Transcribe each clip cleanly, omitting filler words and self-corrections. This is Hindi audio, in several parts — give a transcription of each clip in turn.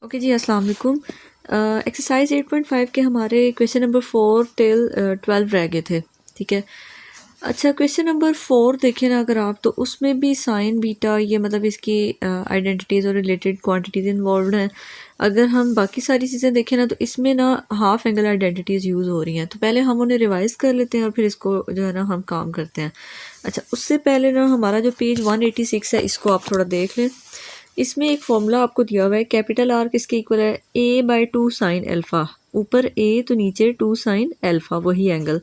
ओके जी, अस्सलाम वालेकुम। एक्सरसाइज 8.5 के हमारे क्वेश्चन नंबर 4 टिल 12 रह गए थे। ठीक है। अच्छा, क्वेश्चन नंबर 4 देखें ना अगर आप, तो उसमें भी साइन बीटा ये मतलब इसकी आइडेंटिटीज़ और रिलेटेड क्वांटिटीज़ इन्वॉल्व हैं। अगर हम बाकी सारी चीज़ें देखें ना, तो इसमें ना हाफ एंगल आइडेंटिटीज़ यूज़ हो रही हैं। तो पहले हम उन्हें रिवाइज़ कर लेते हैं और फिर इसको जो है ना हम काम करते हैं। अच्छा, उससे पहले ना हमारा जो पेज 186 है इसको आप थोड़ा देख लें। इसमें एक फॉर्मूला आपको दिया हुआ है, कैपिटल आर किसके इक्वल है, a/2 साइन अल्फ़ा। ऊपर a तो नीचे 2 साइन अल्फ़ा, वही एंगल।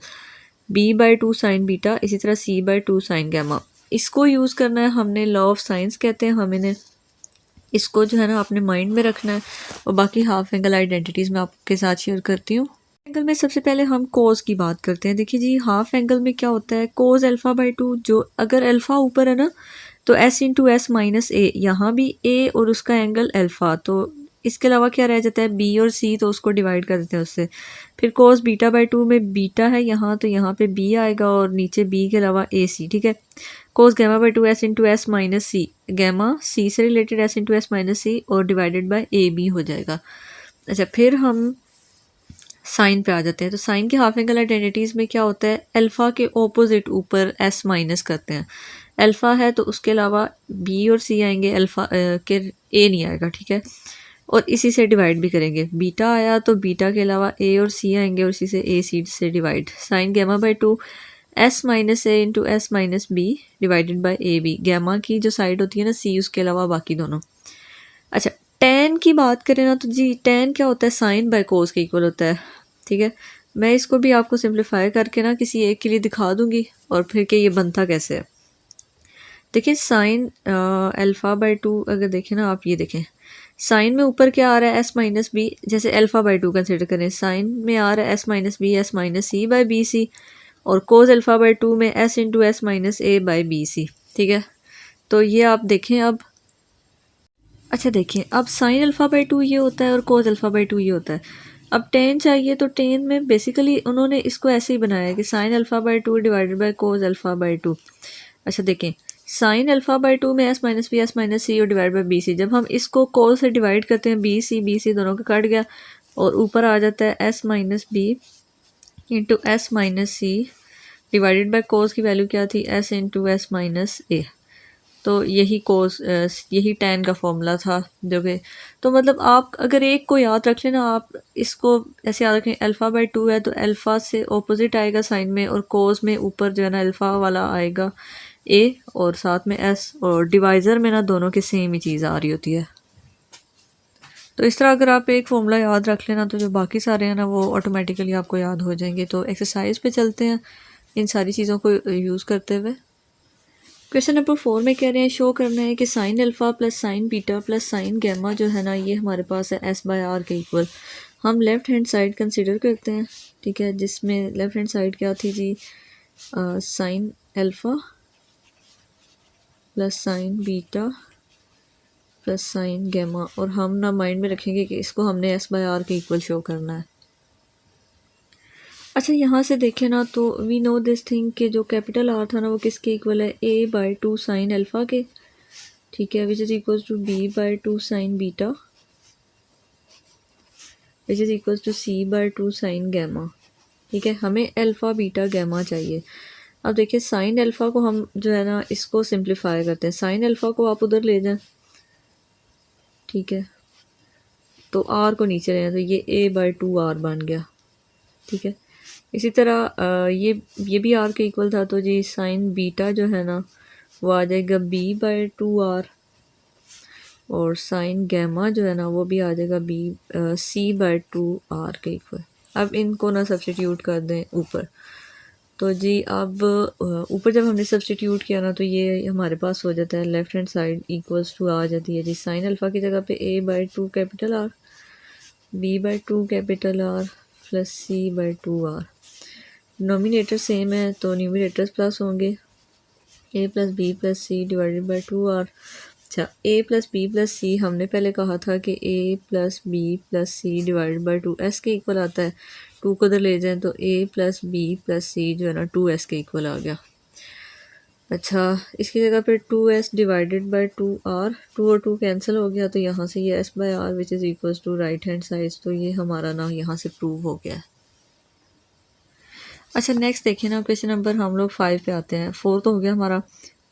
b/2 साइन बीटा, इसी तरह c/2 साइन गैमा। इसको यूज़ करना है हमने, लॉ ऑफ साइंस कहते हैं हमें। इसको जो है ना अपने माइंड में रखना है। और बाकी हाफ एंगल आइडेंटिटीज़ मैं आपके साथ शेयर करती हूँ। एंगल में सबसे पहले हम कोस की बात करते हैं। देखिए जी, हाफ एंगल में क्या होता है, कोस अल्फ़ा/2। जो अगर अल्फ़ा ऊपर है ना, तो एस इंटू एस माइनस ए, यहाँ भी ए और उसका एंगल अल्फ़ा। तो इसके अलावा क्या रह जाता है, बी और सी, तो उसको डिवाइड कर देते हैं उससे। फिर कोस बीटा/2 में बीटा है यहाँ, तो यहाँ पे बी आएगा और नीचे बी के अलावा ए सी। ठीक है। कोस गैमा/2 S into S minus C, gamma C से related S into S minus सी और डिवाइडेड बाय ए बी हो जाएगा। अच्छा, फिर हम साइन पे आ जाते हैं। तो साइन के हाफ एंगल आइडेंटिटीज़ में क्या होता है, अल्फ़ा के ऑपोजिट ऊपर एस माइनस करते हैं। अल्फ़ा है तो उसके अलावा बी और सी आएंगे, अल्फ़ा के ए नहीं आएगा। ठीक है। और इसी से डिवाइड भी करेंगे। बीटा आया तो बीटा के अलावा ए और सी आएंगे और इसी से ए सी से डिवाइड। साइन गैमा/2 S minus A into S minus B divided by A B. Gamma की जो साइड होती है ना सी, उसके अलावा बाकी दोनों। अच्छा, टेन की बात करें ना, तो जी टेन क्या होता है, साइन बाय कोस के इक्वल होता है। ठीक है। मैं इसको भी आपको सिंप्लीफाई करके ना किसी एक के लिए दिखा दूंगी और फिर कि ये बनता कैसे है। देखिए, साइन अल्फ़ा/2 अगर देखें ना आप, ये देखें साइन में ऊपर क्या आ रहा है, एस माइनस बी। जैसे अल्फ़ा/2 कंसिडर करें, साइन में आ रहा है S minus B, S minus C by B C. और कोस अल्फ़ा/2 में S into S minus A by B C. ठीक है। तो ये आप देखें अब। अच्छा देखें, अब साइन अल्फ़ा/2 ये होता है और कोस अल्फ़ा/2 ये होता है। अब टेन चाहिए, तो टेन में बेसिकली उन्होंने इसको ऐसे ही बनाया है कि साइन अल्फ़ा/2 डिवाइडेड बाई कोस अल्फ़ा/2। अच्छा देखें, साइन अल्फ़ा/2 में S minus B, S minus सी और डिवाइड बाई बी सी। जब हम इसको कोस से डिवाइड करते हैं, बी सी दोनों का कट गया और ऊपर आ जाता है S minus B into S minus C divided by cos की वैल्यू क्या थी, एस इंटू एस माइनस ए। तो यही कोस यही टेन का फॉर्मूला था जो कि, तो मतलब आप अगर एक को याद रख लेना, आप इसको ऐसे याद रखें, अल्फ़ा/2 है तो अल्फ़ा से ऑपोजिट आएगा साइन में, और कोस में ऊपर जो है ना अल्फ़ा वाला आएगा ए और साथ में एस, और डिवाइज़र में ना दोनों की सेम ही चीज़ आ रही होती है। तो इस तरह अगर आप एक फॉर्मूला याद रख लेना, तो जो बाकी सारे हैं ना वो ऑटोमेटिकली आपको याद हो जाएंगे। तो एक्सरसाइज पे चलते हैं इन सारी चीज़ों को यूज़ करते हुए। क्वेश्चन नंबर 4 में कह रहे हैं, शो करना है कि sine alpha plus sine beta plus sine gamma जो है ना, ये हमारे पास है एस बाय आर के इक्वल। हम लेफ़्ट हैंड साइड कंसिडर करते हैं। ठीक है, जिसमें लेफ़्ट हैंड साइड क्या थी जी, sine alpha plus sine beta plus sine gamma. और हम ना माइंड में रखेंगे कि इसको हमने एस बाय आर के इक्वल शो करना है। अच्छा, यहाँ से देखें ना, तो वी नो दिस थिंग कि जो कैपिटल आर था ना वो किसके इक्वल है, a/2 साइन अल्फ़ा के। ठीक है, which is equal to b/2 sine beta which is equal to c/2 sine gamma. ठीक है, हमें अल्फ़ा बीटा गैमा चाहिए। अब देखिए, साइन अल्फ़ा को हम जो है ना इसको सिंप्लीफाई करते हैं। साइन अल्फ़ा को आप उधर ले जाएं। ठीक है, तो आर को नीचे ले जाएं, तो ये a/2 आर बन गया। ठीक है। इसी तरह ये भी आर के इक्वल था, तो जी साइन बीटा जो है ना वो आ जाएगा b/2 आर, और साइन गैमा जो है ना वो भी आ जाएगा c/2 आर के इक्वल। अब इनको ना सब्सटीट्यूट कर दें ऊपर। तो जी अब ऊपर जब हमने सब्सटीट्यूट किया ना, तो ये हमारे पास हो जाता है, left hand side equals to आ जाती है जी साइन अल्फ़ा की जगह पे a/2 capital R, b/2 capital R plus c/2 R. Nominator same है तो न्यूमिनेटर्स प्लस होंगे, a plus B plus C divided by 2 R. अच्छा, a plus B plus c हमने पहले कहा था कि a plus B plus C divided by 2s के इक्वल आता है। 2 को उधर ले जाएं तो a प्लस बी प्लस सी जो है ना 2s के इक्वल आ गया। अच्छा, इसकी जगह पे 2s डिवाइडेड बाई 2r, 2 और 2 कैंसिल हो गया, तो यहाँ से ये s by R which is equals to right hand side, तो ये हमारा ना यहाँ से प्रूव हो गया है। अच्छा, नेक्स्ट देखिए ना, क्वेश्चन नंबर हम लोग 5 पे आते हैं। 4 तो हो गया हमारा,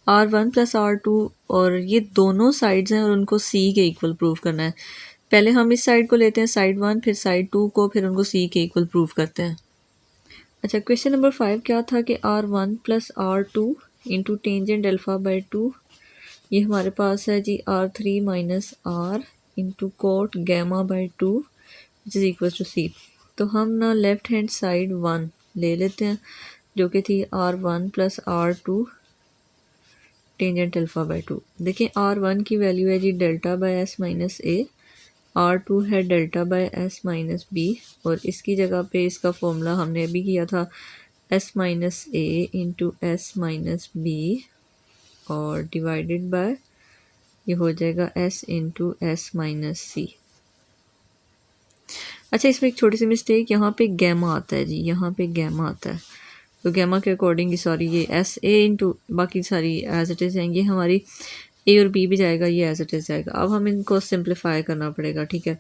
r1 प्लस r2, और ये दोनों साइड्स हैं और उनको c के इक्वल प्रूव करना है। पहले हम इस साइड को लेते हैं साइड 1, फिर साइड 2 को, फिर उनको c के इक्वल प्रूव करते हैं। अच्छा, क्वेश्चन नंबर 5 क्या था कि r1 plus r2 into tangent alpha by 2, ये हमारे पास है जी r3 minus r into cot gamma by 2 which is equal to c। तो हम ना लेफ़्ट हैंड साइड 1 ले लेते हैं, जो कि थी r1 plus r2 tangent alpha by 2। देखिए r1 की वैल्यू है जी delta by S minus a, r2 है delta by S minus B, और इसकी जगह पे इसका फॉर्मूला हमने अभी किया था एस माइनस ए इंटू एस माइनस बी, और डिवाइडेड बाय ये हो जाएगा s into S minus c. अच्छा, इसमें एक छोटी सी मिस्टेक, यहाँ पे गैमा आता है जी, यहाँ पे गैमा आता है, तो गैमा के अकॉर्डिंग सॉरी ये एस ए इंटू बाकी सारी एज इट इज़ जाएंगी, हमारी ए और बी भी जाएगा, ये एज इट इज़ जाएगा। अब हम इनको सिंप्लीफाई करना पड़ेगा, ठीक है।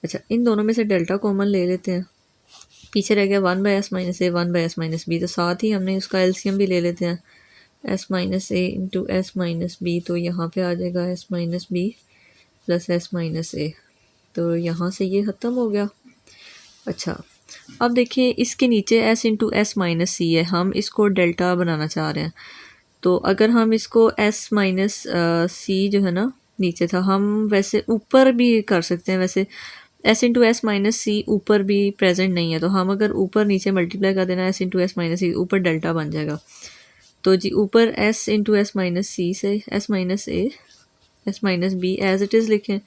अच्छा, इन दोनों में से डेल्टा कॉमन ले लेते हैं, पीछे रह गया 1 by S minus A 1 by S minus B, तो साथ ही हमने उसका एलसीएम भी ले लेते हैं, एस माइनस ए इंटू एस माइनस बी, तो यहाँ पे आ जाएगा s minus b plus s minus ए, तो यहाँ से ये ख़त्म हो गया। अच्छा, अब देखिए इसके नीचे s into S minus c है, हम इसको डेल्टा बनाना चाह रहे हैं, तो अगर हम इसको s माइनस सी जो है ना नीचे था, हम वैसे ऊपर भी कर सकते हैं, वैसे s इंटू एस माइनस सी ऊपर भी प्रेजेंट नहीं है, तो हम अगर ऊपर नीचे मल्टीप्लाई कर देना s इंटू एस माइनस सी, ऊपर डेल्टा बन जाएगा। तो जी ऊपर s into S minus c से s minus A S minus b as it is लिखें,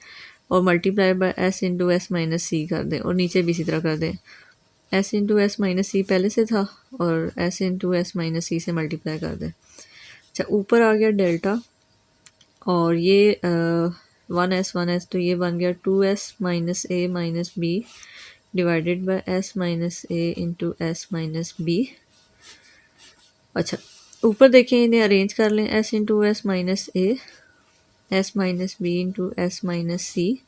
और multiply by s into S minus c कर दें, और नीचे भी इसी तरह कर दें, s इंटू एस माइनस सी पहले से था, और s into S minus c से मल्टीप्लाई कर दें। अच्छा, ऊपर आ गया डेल्टा, और ये 1s तो ये बन गया 2s minus a minus B divided by s minus A into S minus B. अच्छा, ऊपर देखें, इन्हें अरेंज कर लें, s into S minus A S minus B into S minus सी,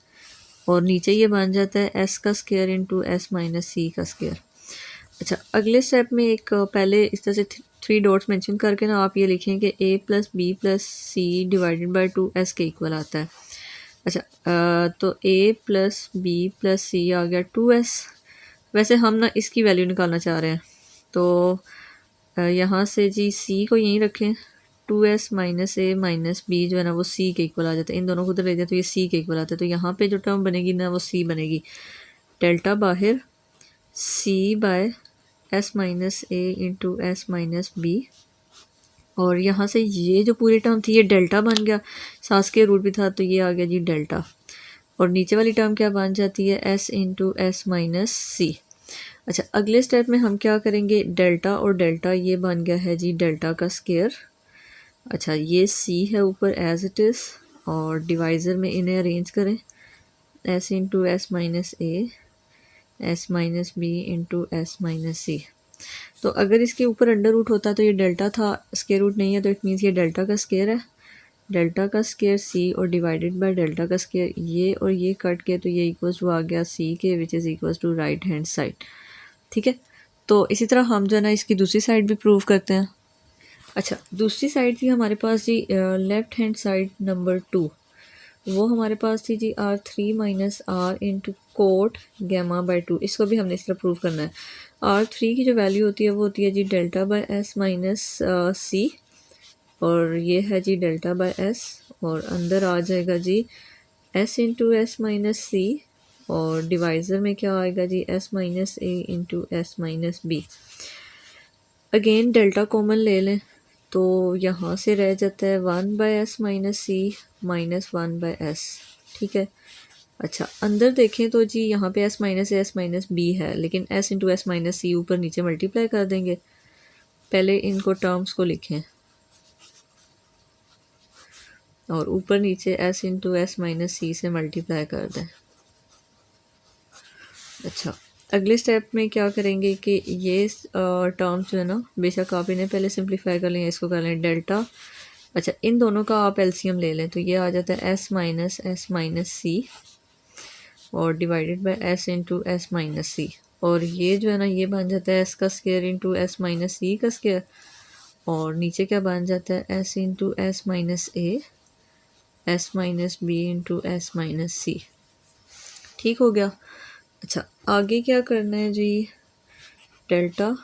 और नीचे ये बन जाता है s का स्क्वायर इंटू एस माइनस सी का स्क्वायर। अच्छा, अगले स्टेप में एक पहले इस तरह से 3 डॉट्स मेंशन करके ना आप ये लिखें कि a plus B plus C divided by 2s के इक्वल आता है। अच्छा, तो a plus B plus C आ गया 2s, वैसे हम ना इसकी वैल्यू निकालना चाह रहे हैं, तो यहाँ से जी c को यहीं रखें, 2s minus a minus b जो है ना वो c के इक्वल आ जाता है, इन दोनों को उधर ले जाए तो ये c के इक्वल आता है, तो यहाँ पे जो टर्म बनेगी ना वो c बनेगी, डेल्टा बाहर c by S minus A into S minus B, और यहाँ से ये जो पूरी टर्म थी ये डेल्टा बन गया, सास के रूट भी था, तो ये आ गया जी डेल्टा, और नीचे वाली टर्म क्या बन जाती है s into S minus c. अच्छा, अगले स्टेप में हम क्या करेंगे, डेल्टा और डेल्टा ये बन गया है जी डेल्टा का स्क्वायर। अच्छा, ये c है ऊपर एज इट इज़, और डिवाइज़र में इन्हें अरेंज करें, s into S minus A S minus B into S minus c. तो अगर इसके ऊपर अंडर रूट होता तो ये डेल्टा था, स्क्वायर रूट नहीं है, तो इट मीन्स ये डेल्टा का स्क्वायर है, डेल्टा का स्क्वायर सी और डिवाइडेड बाय डेल्टा का स्क्वायर, ये और ये कट के, तो ये इक्वल्स टू आ गया सी के which is equals to right hand side. ठीक है, तो इसी तरह हम जो है ना इसकी दूसरी साइड भी प्रूव करते हैं। अच्छा, दूसरी साइड थी हमारे पास जी लेफ़्ट हैंड साइड नंबर 2, वो हमारे पास थी जी r3 minus R into cot gamma by 2, इसको भी हमने इस तरह प्रूव करना है। r3 की जो वैल्यू होती है वो होती है जी डेल्टा बाय एस माइनस सी, और ये है जी डेल्टा बाय एस, और अंदर आ जाएगा जी s इंटू एस माइनस सी, और डिवाइज़र में क्या आएगा जी s माइनस ए into S minus b. Again delta common ले लें, तो यहाँ से रह जाता है 1 by S minus c minus 1 by s. ठीक है, अच्छा अंदर देखें तो जी यहाँ पे s minus S minus B है, लेकिन s इंटू एस माइनस सी ऊपर नीचे मल्टीप्लाई कर देंगे। पहले इनको टर्म्स को लिखें, और ऊपर नीचे s into S minus c से मल्टीप्लाई कर दें। अच्छा, अगले स्टेप में क्या करेंगे कि ये टर्म जो है ना, बेशक आप इन्हें पहले सिंप्लीफाई कर लें, इसको कर लें डेल्टा। अच्छा, इन दोनों का आप एलसीएम ले लें तो ये आ जाता है एस माइनस सी और divided by S into S minus सी। और ये जो है ना, ये बन जाता है एस का स्क्वायर इंटू एस माइनस सी का स्क्वायर। और नीचे क्या बन जाता है, S into S minus A S minus B into S minus c. ठीक हो गया। अच्छा, आगे क्या करना है जी, delta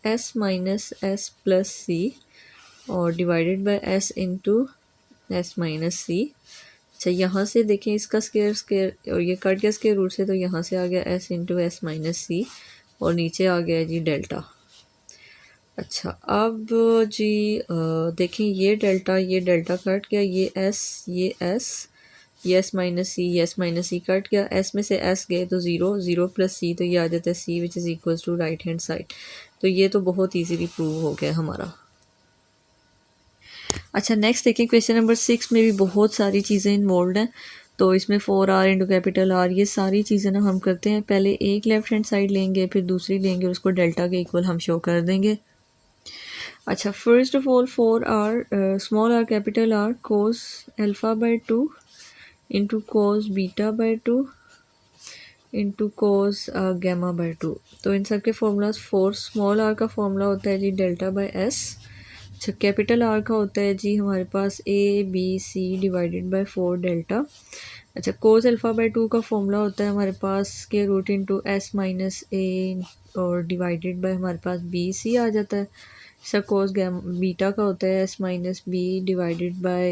s minus s plus c और divided by S into S minus c. अच्छा, यहाँ से देखें इसका स्केयर स्केयर और ये कट गया स्केयर रूट से, तो यहाँ से आ गया एस इंटू एस माइनस सी और नीचे आ गया जी डेल्टा। अच्छा, अब जी देखें ये डेल्टा कट गया, ये एस ये एस माइनस सी, ये एस माइनस सी कट गया, एस में से एस गए तो ज़ीरो, ज़ीरो प्लस सी तो ये आ जाता है c which is equals to right hand side. तो ये तो बहुत ईजीली प्रूव हो गया हमारा। अच्छा, नेक्स्ट देखिए क्वेश्चन नंबर 6 में भी बहुत सारी चीज़ें इन्वॉल्व हैं। तो इसमें 4r इंटू कैपिटल आर, ये सारी चीज़ें ना हम करते हैं, पहले एक लेफ्ट हैंड साइड लेंगे, फिर दूसरी लेंगे, उसको डेल्टा के इक्वल हम शो कर देंगे। अच्छा, first of all 4r small R capital R cos alpha by 2 into cos beta by 2 into cos gamma by 2। तो इन सब के फॉर्मूलाज, फोर स्मॉल आर का फॉर्मूला होता है जी डेल्टा बाय एस। अच्छा, कैपिटल आर का होता है जी हमारे पास a B C divided by 4 delta. अच्छा, कोस अल्फ़ा बाय 2 का फॉर्मूला होता है हमारे पास के root into S minus A और डिवाइडेड बाय हमारे पास बी सी आ जाता है। अच्छा, कोस गैम बीटा का होता है S minus B divided by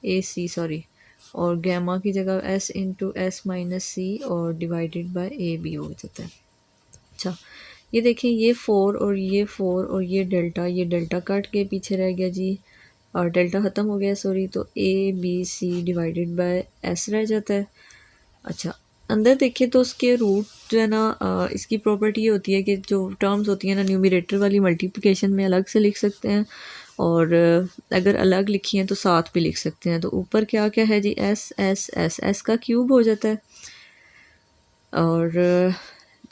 A C sorry, और गैमा की जगह एस इंटू एस माइनस सी और डिवाइडेड बाय ए बी हो जाता है। अच्छा, ये देखिए ये 4 और ये 4 और ये डेल्टा कट के पीछे रह गया जी, और डेल्टा ख़त्म हो गया सॉरी, तो A B C divided by S रह जाता है। अच्छा, अंदर देखिए तो उसके रूट जो है ना, इसकी प्रॉपर्टी ये होती है कि जो टर्म्स होती हैं ना, न्यूमरेटर वाली मल्टीप्लिकेशन में अलग से लिख सकते हैं और अगर अलग लिखी हैं तो साथ भी लिख सकते हैं। तो ऊपर क्या क्या है जी, एस एस एस एस का क्यूब हो जाता है और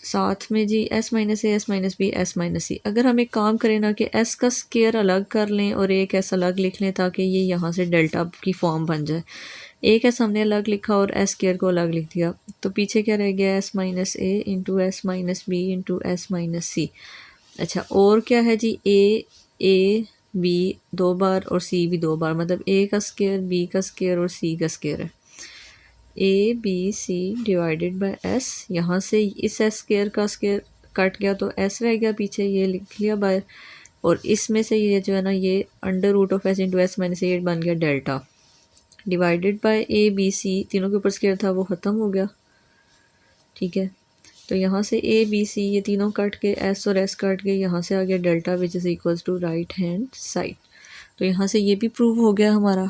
साथ में जी S minus A S minus B S minus c. अगर हम एक काम करें ना कि एस का स्केयर अलग कर लें और एक एस अलग लिख लें ताकि ये यहाँ से डेल्टा की फॉर्म बन जाए। एक एस हमने अलग लिखा और एस स्केयर को अलग लिख दिया, तो पीछे क्या रह गया, एस माइनस ए into S minus B into S minus c. अच्छा, और क्या है जी, ए बी 2 बार और सी भी 2 बार, मतलब ए का स्केयर बी का स्केयर और सी का स्केयर है। A B C divided by S, यहाँ से इस एस स्केयर का स्केयर कट गया तो एस रह गया पीछे, ये लिख लिया बाय, और इसमें से ये जो है ना, ये under root of s into S minus a बन गया delta divided by A B c, तीनों के ऊपर स्केयर था वो ख़त्म हो गया। ठीक है, तो यहाँ से ए बी सी ये तीनों कट के एस और एस कट के यहाँ से आ गया delta which is equals to right hand side. तो यहाँ से ये भी प्रूव हो गया हमारा।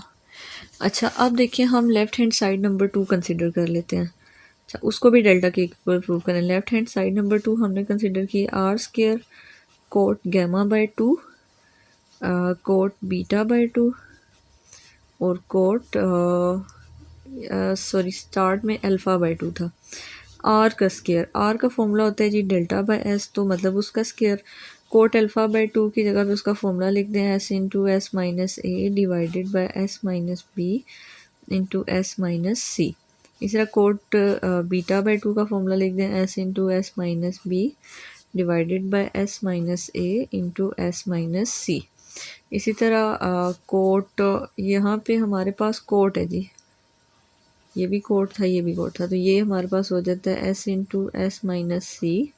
अच्छा, अब देखिए हम left hand side number 2 consider कर लेते हैं। अच्छा, उसको भी डेल्टा के इक्वल प्रूव करें। लेफ्ट हैंड साइड नंबर 2 हमने कंसिडर की R square cot gamma by 2 cot beta by 2 और कोट सॉरी स्टार्ट में अल्फ़ा बाय 2 था। आर का स्केयर, आर का फॉर्मूला होता है जी डेल्टा बाय एस, तो मतलब उसका स्केयर कोट अल्फ़ा बाय 2 की जगह पे उसका फॉर्मूला लिख दें s into S minus a divided by S minus B into S minus c. इस तरह कोट बीटा बाय 2 का फॉर्मूला लिख दें s into S minus B divided by S minus A into S minus c. इसी तरह कोट, यहाँ पे हमारे पास कोट है जी, ये भी कोट था ये भी कोट था, तो ये हमारे पास हो जाता है एस इंटू एस माइनस सी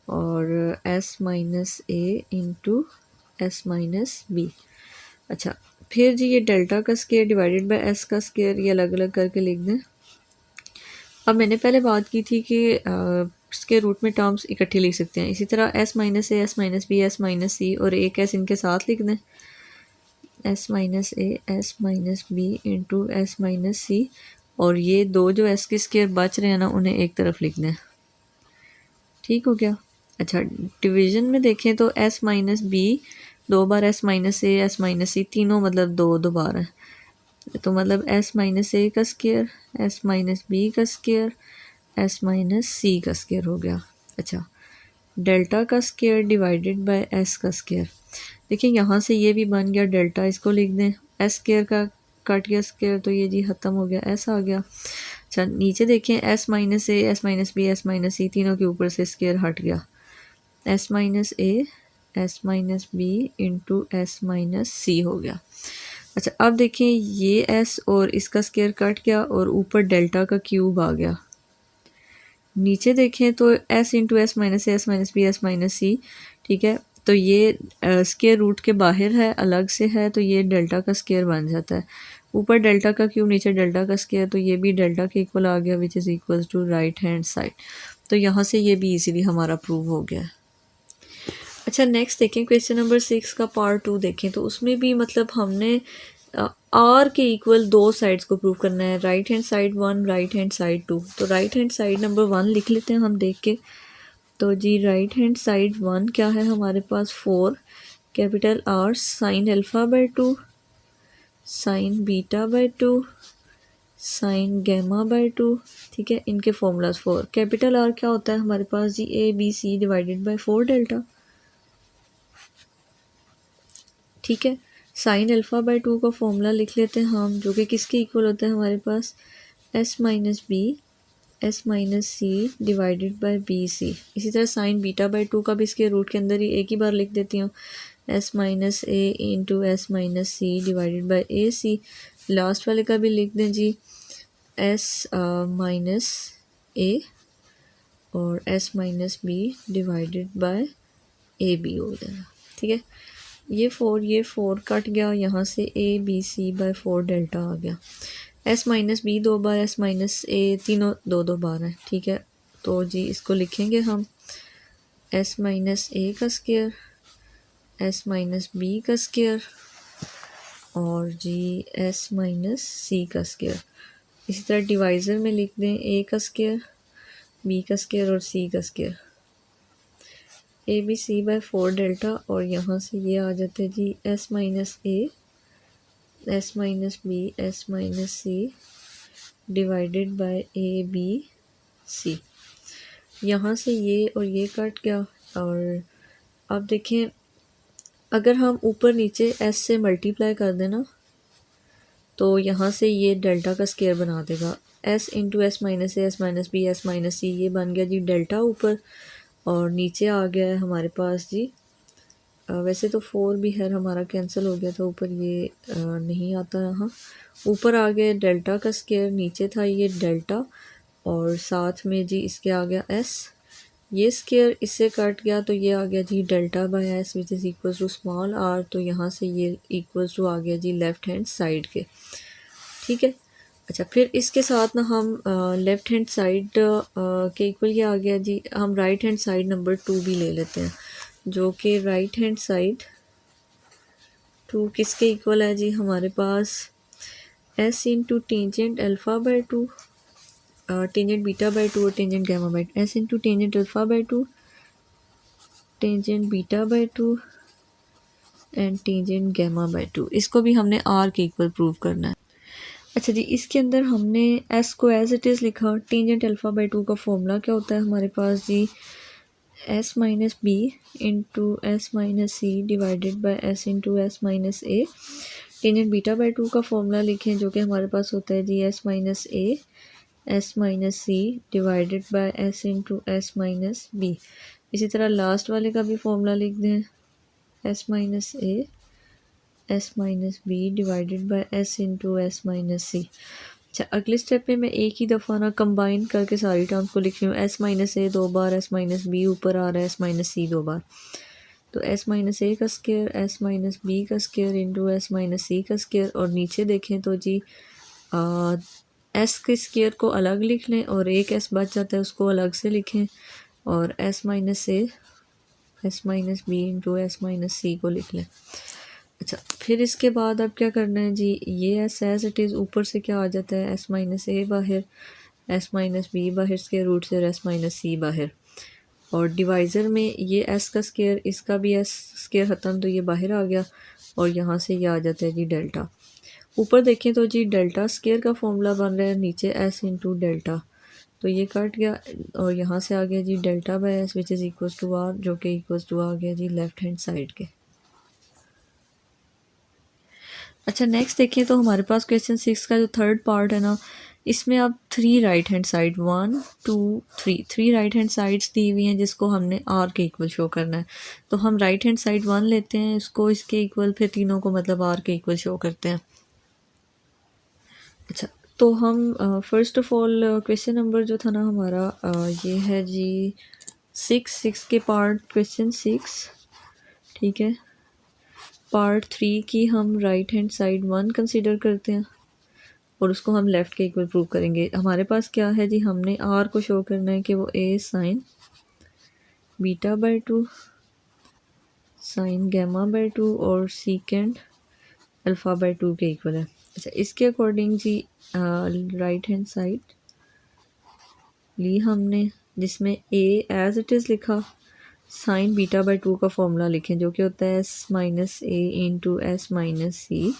और एस माइनस ए इंटू एस माइनस बी। अच्छा, फिर जी ये डेल्टा का स्केयर डिवाइडेड बाय एस का स्केयर, ये अलग अलग करके लिख दें। अब मैंने पहले बात की थी कि इसके रूट में टर्म्स इकट्ठी लिख सकते हैं, इसी तरह s minus A S minus B S minus सी और एक एस इनके साथ लिख दें, s minus A S minus B into S minus सी, और ये दो जो एस के स्केयर बच रहे हैं ना उन्हें एक तरफ लिख दें। ठीक हो गया। अच्छा, डिवीजन में देखें तो एस माइनस बी 2 बार, s minus A S minus c तीनों मतलब दो बार है, तो मतलब एस माइनस ए का स्केयर एस माइनस बी का स्केयर एस माइनस सी का स्केयर हो गया। अच्छा, डेल्टा का स्केयर डिवाइडेड बाय एस का स्केयर। देखिए यहाँ से ये भी बन गया डेल्टा, इसको लिख दें, एस स्केयर का कट गया स्केयर तो ये जी ख़त्म हो गया, एस आ गया। अच्छा नीचे देखें, एस माइनस ए, S minus B, S minus c, तीनों के ऊपर से स्केयर हट गया। एस माइनस ए, S minus B into S minus c हो गया। अच्छा अब देखें, ये एस और इसका स्केयर कट गया और ऊपर डेल्टा का क्यूब आ गया। नीचे देखें तो एस इंटू एस माइनस ए, S minus B, S minus c, ठीक है, तो ये स्केयर रूट के बाहर है, अलग से है, तो ये डेल्टा का स्केयर बन जाता है। ऊपर डेल्टा का क्यूब, नीचे डेल्टा का स्केयर, तो ये भी डेल्टा के इक्वल आ गया, which is equal to right hand side. तो यहाँ से ये भी इजीली हमारा प्रूव हो गया। अच्छा नेक्स्ट देखें, क्वेश्चन नंबर 6 का पार्ट 2 देखें, तो उसमें भी मतलब हमने आर के इक्वल दो साइड्स को प्रूव करना है, right hand side 1, right hand side 2। तो राइट हैंड साइड नंबर 1 लिख लेते हैं हम देख के। तो जी राइट हैंड साइड 1 क्या है हमारे पास, 4 capital R sine alpha by 2, sine beta by 2, sine gamma by 2, ठीक है, इनके फॉर्मूलाज 4। कैपिटल आर क्या होता है हमारे पास जी, a B C divided by 4 delta, ठीक है। साइन अल्फ़ा बाय 2 का फॉर्मूला लिख लेते हैं हम, जो कि किसके इक्वल होता है हमारे पास, s minus B, S minus C divided by B c. इसी तरह साइन बीटा बाय 2 का भी इसके रूट के अंदर ही एक ही बार लिख देती हूँ, S minus A into S minus C divided by A C. Last वाले का भी लिख दें जी, एस माइनस ए और S minus B divided by A B हो जाएगा, ठीक है। ये फोर कट गया, यहाँ से a B C by 4 delta आ गया। एस माइनस बी 2 बार, एस माइनस ए, तीनों 2 बार है, ठीक है। तो जी इसको लिखेंगे हम, एस माइनस ए का स्केयर, एस माइनस बी का स्केयर और जी एस माइनस सी का स्केयर। इसी तरह डिवाइज़र में लिख दें, ए का स्केयर, बी का स्केयर और सी का square. A B C by 4 delta और यहाँ से ये आ जाते हैं जी S minus A, S minus B, S minus C divided by A B C. यहाँ से ये और ये कट गया। और अब देखें, अगर हम ऊपर नीचे एस से मल्टीप्लाई कर दें ना, तो यहाँ से ये डेल्टा का स्केयर बना देगा, एस इंटू एस माइनस ए, S minus B, S minus c, ये बन गया जी डेल्टा ऊपर, और नीचे आ गया है हमारे पास जी, वैसे तो 4 भी है हमारा, कैंसिल हो गया था ऊपर, ये नहीं आता यहाँ। ऊपर आ गया डेल्टा का स्केयर, नीचे था ये डेल्टा और साथ में जी इसके आ गया एस, ये स्केयर इससे कट गया तो ये आ गया जी delta by S which is equal to small R. तो यहाँ से ये इक्वल टू आ गया जी लेफ़्ट हैंड साइड के, ठीक है। अच्छा फिर इसके साथ ना हम लेफ़्ट हैंड साइड के इक्वल ये आ गया जी, हम राइट हैंड साइड नंबर 2 भी ले लेते हैं, जो कि राइट हैंड साइड 2 किसके इक्वल है जी, हमारे पास s into tangent alpha by 2, tangent beta by 2 और tangent gamma by 2, s into tangent alpha by 2, tangent beta by 2 and tangent gamma by 2। इसको भी हमने आर के इक्वल प्रूव करना है। अच्छा जी, इसके अंदर हमने एस को एज इट इज़ लिखा, टेंजेंट अल्फ़ा बाय 2 का फॉर्मूला क्या होता है हमारे पास जी, S minus B into S minus C divided by S into S minus a. Tangent beta by 2 का फॉर्मूला लिखें, जो कि हमारे पास होता है जी S minus A, S minus C divided by S into S minus b. इसी तरह लास्ट वाले का भी फॉर्मूला लिख दें, s minus A, S minus B divided by S into S minus c. अच्छा अगले स्टेप में मैं एक ही दफ़ा ना कंबाइन करके सारी टर्म्स को लिख रही हूँ, एस माइनस ए 2 बार, एस माइनस बी ऊपर आ रहा है, एस माइनस सी 2 बार, तो एस माइनस ए का स्केयर, एस माइनस बी का स्केयर इंटू एस माइनस सी का स्केयर। और नीचे देखें तो जी एस के स्केयर को अलग लिख लें और एक एस बच जाता है उसको अलग से लिखें, और एस माइनस ए, S minus B into S minus c को लिख लें। अच्छा फिर इसके बाद अब क्या करना है जी, ये एस एज इट इज़ ऊपर से क्या आ जाता है, एस माइनस ए बाहर, एस माइनस बी बाहर के रूट से, एस माइनस सी बाहर। और डिवाइज़र में ये एस का स्केयर, इसका भी एस स्केयर ख़त्म, तो ये बाहर आ गया और यहाँ से ये आ जाता है जी डेल्टा। ऊपर देखें तो जी डेल्टा स्केयर का फॉर्मूला बन रहा है, नीचे एस इंटू डेल्टा, तो ये कट गया और यहाँ से आ गया जी delta by S which is equal to R, जो कि इक्वल टू आ गया जी लेफ्ट हैंड साइड के। अच्छा नेक्स्ट देखिए तो हमारे पास क्वेश्चन 6 का जो थर्ड पार्ट है ना, इसमें अब 3 right hand side 1 2 3 right hand sides दी हुई हैं जिसको हमने आर के इक्वल शो करना है। तो हम राइट हैंड साइड 1 लेते हैं, इसको इसके इक्वल, फिर तीनों को मतलब आर के इक्वल शो करते हैं। अच्छा तो हम first of all question number जो था ना हमारा ये है जी 6 के पार्ट क्वेश्चन 6, ठीक है। पार्ट 3 की हम राइट हैंड साइड 1 कंसीडर करते हैं और उसको हम लेफ़्ट के इक्वल प्रूव करेंगे। हमारे पास क्या है जी, हमने आर को शो करना है कि वो a sine beta by 2 sine gamma by 2 और सीकेंड अल्फ़ा बाय 2 के इक्वल है। अच्छा इसके अकॉर्डिंग जी राइट हैंड साइड ली हमने, जिसमें ए एज इट इज़ लिखा, साइन बीटा बाय 2 का फॉर्मूला लिखें जो कि होता है S minus A into S minus C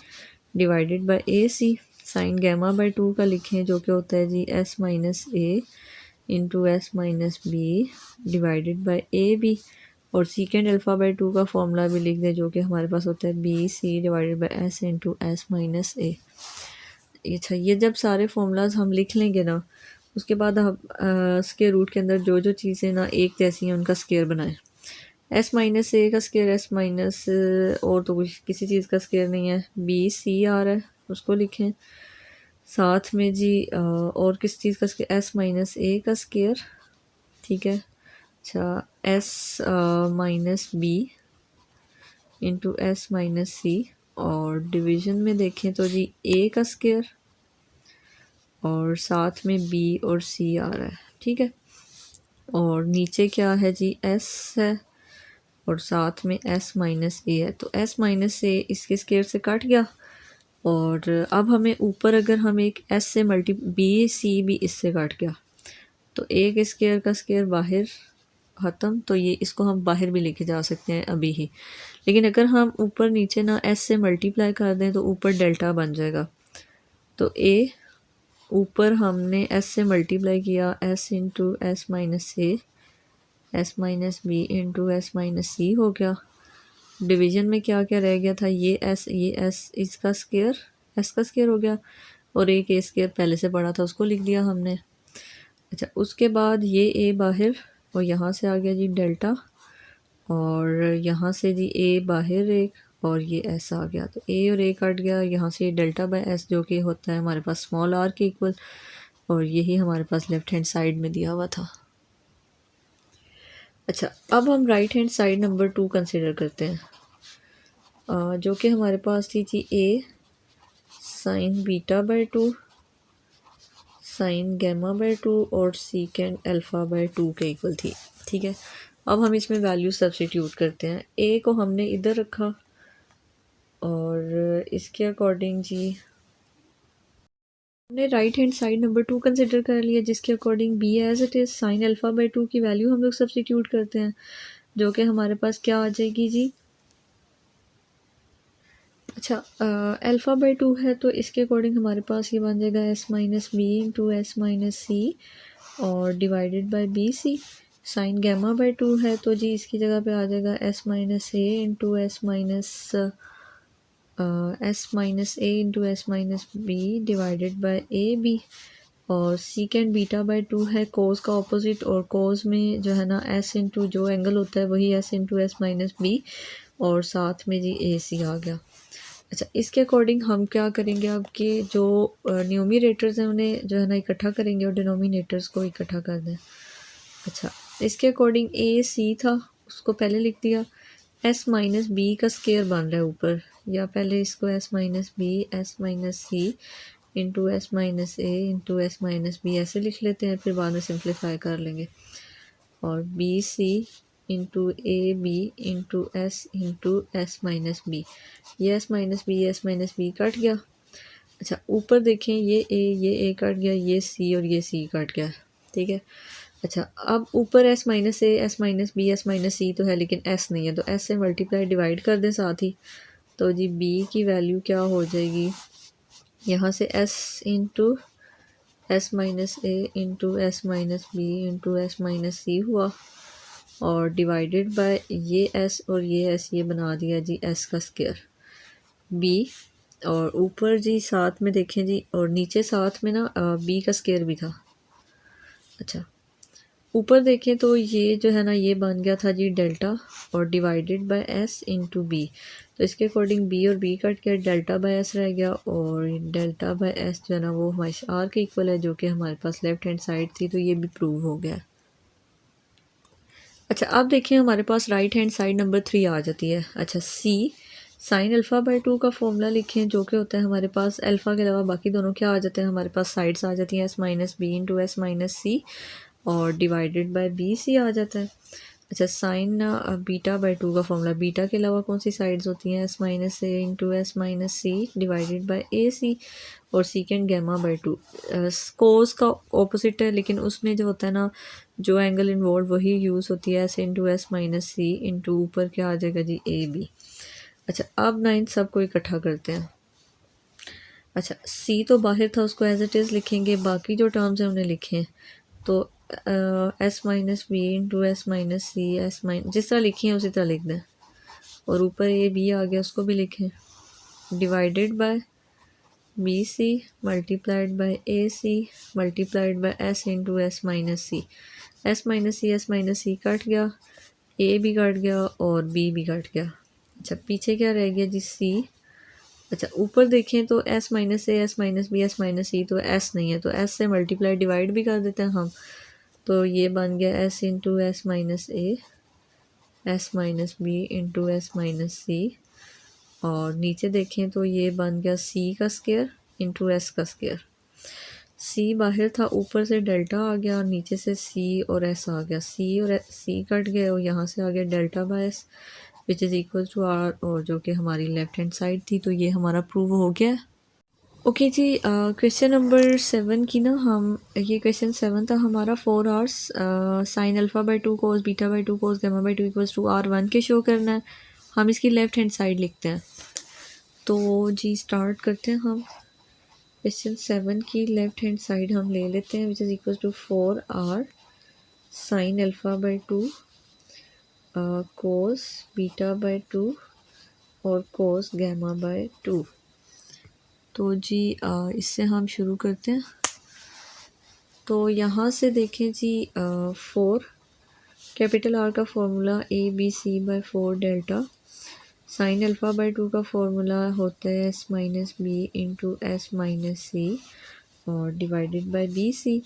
divided by A C. Sine gamma by 2 का लिखें जो कि होता है जी S minus A into S minus B divided by A B. और सीकेंड अल्फ़ा बाय 2 का फॉर्मूला भी लिख दें जो कि हमारे पास होता है b C divided by S into S minus a. अच्छा ये जब सारे फॉर्मूलाज हम लिख लेंगे ना, उसके बाद हम स्क्वायर रूट के अंदर जो जो चीज़ें ना एक जैसी हैं उनका स्क्वायर बनाएं। एस माइनस ए का स्क्वायर एस माइनस और तो कुछ किसी चीज़ का स्क्वायर नहीं है, बी सी आ रहा है उसको लिखें। साथ में जी और किस चीज़ का स्क्वायर, एस माइनस ए का स्क्वायर, ठीक है। अच्छा s minus B into S minus सी और डिवीज़न में देखें तो जी ए का स्क्वायर और साथ में बी और सी आ रहा है, ठीक है। और नीचे क्या है जी एस है और साथ में एस माइनस ए है, तो एस माइनस ए इसके स्क्वायर से कट गया। और अब हमें ऊपर अगर हम एक एस से मल्टी बी सी भी इससे कट गया तो एक स्क्वायर का स्क्वायर बाहर ख़त्म, तो ये इसको हम बाहर भी लेके जा सकते हैं अभी ही। लेकिन अगर हम ऊपर नीचे ना एस से मल्टीप्लाई कर दें तो ऊपर डेल्टा बन जाएगा। तो ए ऊपर हमने एस से मल्टीप्लाई किया s into S minus A S minus B into S minus c हो गया। डिवीज़न में क्या क्या रह गया था, ये एस इसका स्क्वायर एस का स्क्वायर हो गया और एक ए स्क्वायर पहले से पड़ा था उसको लिख दिया हमने। अच्छा उसके बाद ये ए बाहर और यहाँ से आ गया जी डेल्टा और यहाँ से जी ए बाहर एक और ये एस आ गया, तो ए और ए कट गया, यहाँ से डेल्टा बाय एस जो कि होता है हमारे पास स्मॉल आर के इक्वल, और यही हमारे पास लेफ़्ट हैंड साइड में दिया हुआ था। अच्छा अब हम right hand side number 2 consider करते हैं जो कि हमारे पास थी जी a sine beta by 2 sine gamma by 2 और सीकेंड अल्फ़ा बाय 2 के इक्वल थी, ठीक है। अब हम इसमें वैल्यू सब्स्टिट्यूट करते हैं। ए को हमने इधर रखा और इसके अकॉर्डिंग जी हमने right hand side number 2 consider कर लिया, जिसके according B as it is sine alpha by 2 की वैल्यू हम लोग सब्स्टिट्यूट करते हैं जो कि हमारे पास क्या आ जाएगी जी। अच्छा अल्फ़ा बाय 2 है तो इसके अकॉर्डिंग हमारे पास ये बन जाएगा s minus B into S minus सी और divided by B c. Sine gamma by 2 है तो जी इसकी जगह पे आ जाएगा s minus A into S minus A into S minus B divided by A B. और सीकेंड बीटा बाय 2 है कोस का ऑपोजिट, और कोस में जो है ना एस इंटू जो एंगल होता है वही S into S minus B और साथ में जी ए सी आ गया। अच्छा इसके अकॉर्डिंग हम क्या करेंगे, अब कि जो न्यूमिनेटर्स हैं उन्हें जो है ना इकट्ठा करेंगे और डिनोमिनेटर्स को इकट्ठा कर दें। अच्छा इसके अकॉर्डिंग ए सी था उसको पहले लिख दिया, एस माइनस बी का स्क्वायर बन रहा है ऊपर, या पहले इसको s minus B S minus c into S minus ए इंटू एस माइनस बी ऐसे लिख लेते हैं, फिर बाद में सिंप्लीफाई कर लेंगे। और B C into A B into S minus B, ये एस माइनस बी कट गया। अच्छा ऊपर देखें ये ए कट गया, ये सी और ये सी कट गया, ठीक है। अच्छा अब ऊपर s minus B S minus c तो है लेकिन एस नहीं है, तो एस से मल्टीप्लाई डिवाइड कर दें साथ ही, तो जी बी की वैल्यू क्या हो जाएगी, यहाँ से एस इंटू एस माइनस ए into S minus B into S minus c हुआ, और डिवाइडेड बाय ये एस और ये एस, ये बना दिया जी एस का स्क्वायर बी, और ऊपर जी साथ में देखें जी, और नीचे साथ में ना बी का स्क्वायर भी था। अच्छा, ऊपर देखें तो ये जो है ना ये बन गया था जी डेल्टा, और divided by S into B, तो इसके अकॉर्डिंग बी और बी कट गया, डेल्टा बाय एस रह गया, और डेल्टा बाय एस जो है ना वो हमारे आर के इक्वल है, जो कि हमारे पास लेफ्ट हैंड साइड थी, तो ये भी प्रूव हो गया। अच्छा, अब देखिए हमारे पास राइट हैंड साइड नंबर 3 आ जाती है। अच्छा, सी साइन अल्फ़ा बाय 2 का फॉर्मूला लिखें, जो कि होता है हमारे पास अल्फ़ा के अलावा बाकी दोनों क्या आ जाते हैं, हमारे पास साइड्स आ जाती हैं s minus B into S minus सी, और डिवाइडेड बाय बी सी आ जाता है। अच्छा, साइन बीटा बाय 2 का फॉर्मूला, बीटा के अलावा कौन सी साइड्स होती हैं, s minus A into S minus C divided by A c, और सीकेंड गैमा बाय 2। कोस का ऑपोजिट है, लेकिन उसमें जो होता है ना जो एंगल इन्वॉल्व वही यूज़ होती है, S into S minus c into ऊपर क्या आ जाएगा जी ए बी। अच्छा, अब ना इन सब को इकट्ठा करते हैं। अच्छा, सी तो बाहर था, उसको एज इट इज़ लिखेंगे, बाकी जो टर्म्स हैं उन्हें लिखें, तो s minus B into S minus सी, एस माइन जिस तरह लिखी है उसी तरह लिख दें, और ऊपर ए बी आ गया उसको भी लिखें, divided by B C multiplied by A C multiplied by S into S minus C, S minus C cut गया, ए भी कट गया और बी भी कट गया। अच्छा, पीछे क्या रह गया जी सी। अच्छा, ऊपर देखें तो s minus A S minus B S minus c, तो एस नहीं है, तो एस से मल्टीप्लाई डिवाइड भी कर देते हैं हम, तो ये बन गया S into S minus A S minus B into S minus सी, और नीचे देखें तो ये बन गया सी का स्क्वायर इंटू एस का स्क्वायर। सी बाहर था, ऊपर से डेल्टा आ गया, और नीचे से सी और एस आ गया, सी और सी कट गए, और यहाँ से आ गया delta by S which is equal to R, और जो कि हमारी लेफ्ट हैंड साइड थी, तो ये हमारा प्रूव हो गया। ओके जी, क्वेश्चन नंबर 7 की ना हम, ये क्वेश्चन 7 था हमारा, 4 hours sine alpha by 2 cos beta by 2 cos gamma by 2 equals to R1 के शो करना है। हम इसकी लेफ्ट हैंड साइड लिखते हैं, तो जी स्टार्ट करते हैं हम। क्वेश्चन 7 की लेफ्ट हैंड साइड हम ले लेते हैं, which is equal to 4 R sine alpha by 2 cos beta by 2 और कोस गामा बाय 2। तो जी इससे हम शुरू करते हैं। तो यहाँ से देखें जी 4 कैपिटल आर का formula a B C by 4 delta, sine alpha by 2 का फॉर्मूला होता है S minus B into S minus सी, और divided by B c.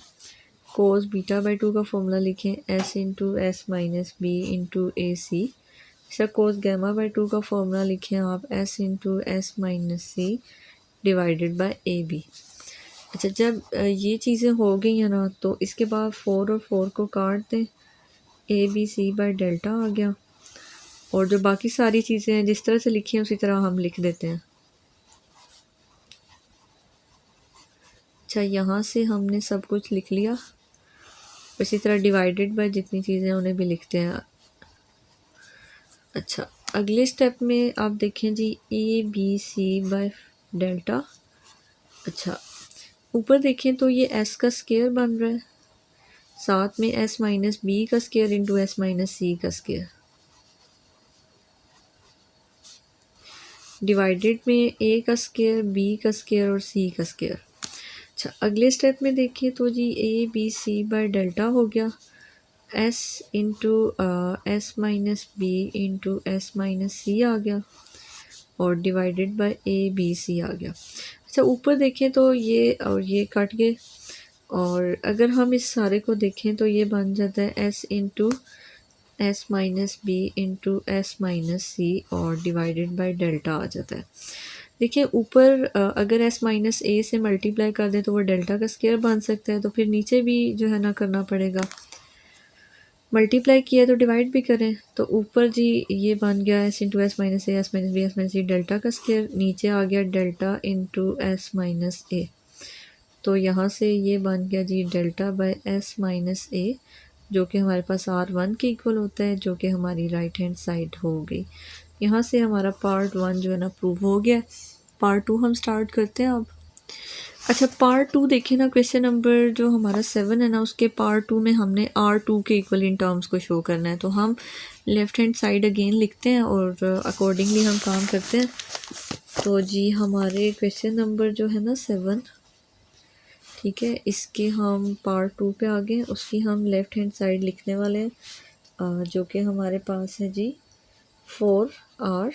Cos beta by 2 का फॉर्मूला लिखें, s into S minus B into a c. अच्छा, कोस गामा बाय 2 का फॉर्मूला लिखें आप, s into S minus C divided by A b. अच्छा, जब ये चीज़ें हो गई हैं ना, तो इसके बाद 4 और 4 को काट दें, a B C by delta आ गया, और जो बाकी सारी चीज़ें हैं जिस तरह से लिखी हैं उसी तरह हम लिख देते हैं। अच्छा, यहाँ से हमने सब कुछ लिख लिया, इसी तरह डिवाइडेड बाय जितनी चीज़ें हैं उन्हें भी लिखते हैं। अच्छा, अगले स्टेप में आप देखें जी a B C by delta. अच्छा, ऊपर देखें तो ये एस का स्क्वायर बन रहा है, साथ में एस माइनस बी का स्क्वायर इंटू एस माइनस सी का स्क्वायर, डिवाइडेड में ए का स्क्वायर बी का स्क्वायर और सी का स्क्वायर। अच्छा, अगले स्टेप में देखिए तो जी a B C by delta हो गया, S into S minus B into S minus c आ गया, और divided by A B c आ गया। अच्छा, ऊपर देखें तो ये और ये कट गए, और अगर हम इस सारे को देखें तो ये बन जाता है S into S minus B into S minus सी, और डिवाइडेड बाय डेल्टा आ जाता है। देखिए ऊपर अगर एस माइनस ए से मल्टीप्लाई कर दें तो वो डेल्टा का स्क्वायर बन सकता है, तो फिर नीचे भी जो है ना करना पड़ेगा, मल्टीप्लाई किया तो डिवाइड भी करें, तो ऊपर जी ये बन गया S into S minus A S minus B S minus C delta का स्क्वायर, नीचे आ गया डेल्टा इंटू एस माइनस ए, तो यहाँ से ये बन गया जी डेल्टा बाय एस माइनस ए, जो कि हमारे पास R1 के इक्वल होता है, जो कि हमारी राइट हैंड साइड हो गई। यहाँ से हमारा पार्ट 1 जो है ना प्रूव हो गया। पार्ट 2 हम स्टार्ट करते हैं अब। अच्छा पार्ट टू देखें ना, क्वेश्चन नंबर जो हमारा 7 है ना, उसके पार्ट टू में हमने R2 के इक्वल इन टर्म्स को शो करना है। तो हम लेफ़्ट हैंड साइड अगेन लिखते हैं और अकॉर्डिंगली हम काम करते हैं। तो जी हमारे क्वेश्चन नंबर जो है ना 7, ठीक है, इसके हम पार्ट टू पे आ गए, उसकी हम लेफ़्ट हैंड साइड लिखने वाले हैं, जो कि हमारे पास है जी 4R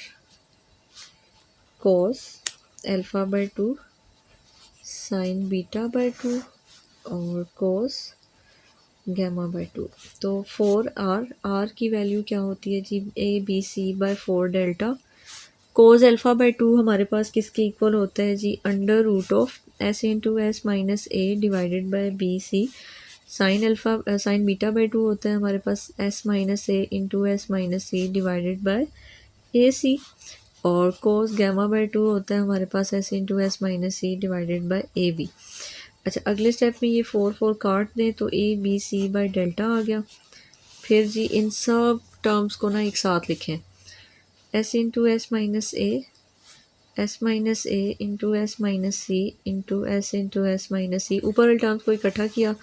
cos alpha by 2 sine beta by 2 और cos गैमा बाई 2। तो 4R की वैल्यू क्या होती है जी, ABC by 4 delta. Cos alpha by 2 हमारे पास किसके इक्वल होता है जी, under root of S into S minus a divided by BC। Sine beta by 2 होता है हमारे पास S minus A into S minus C divided by AC। और कोस गैमा बाई 2 होता है हमारे पास S into S minus C divided by AB। अच्छा अगले स्टेप में ये 4 काट दें तो ABC बाई डेल्टा आ गया। फिर जी इन सब टर्म्स को ना एक साथ लिखें, S इंटू एस माइनस ए, एस माइनस ए into S minus c into s into S minus सी। ऊपर वाले टर्म्स को इकट्ठा किया,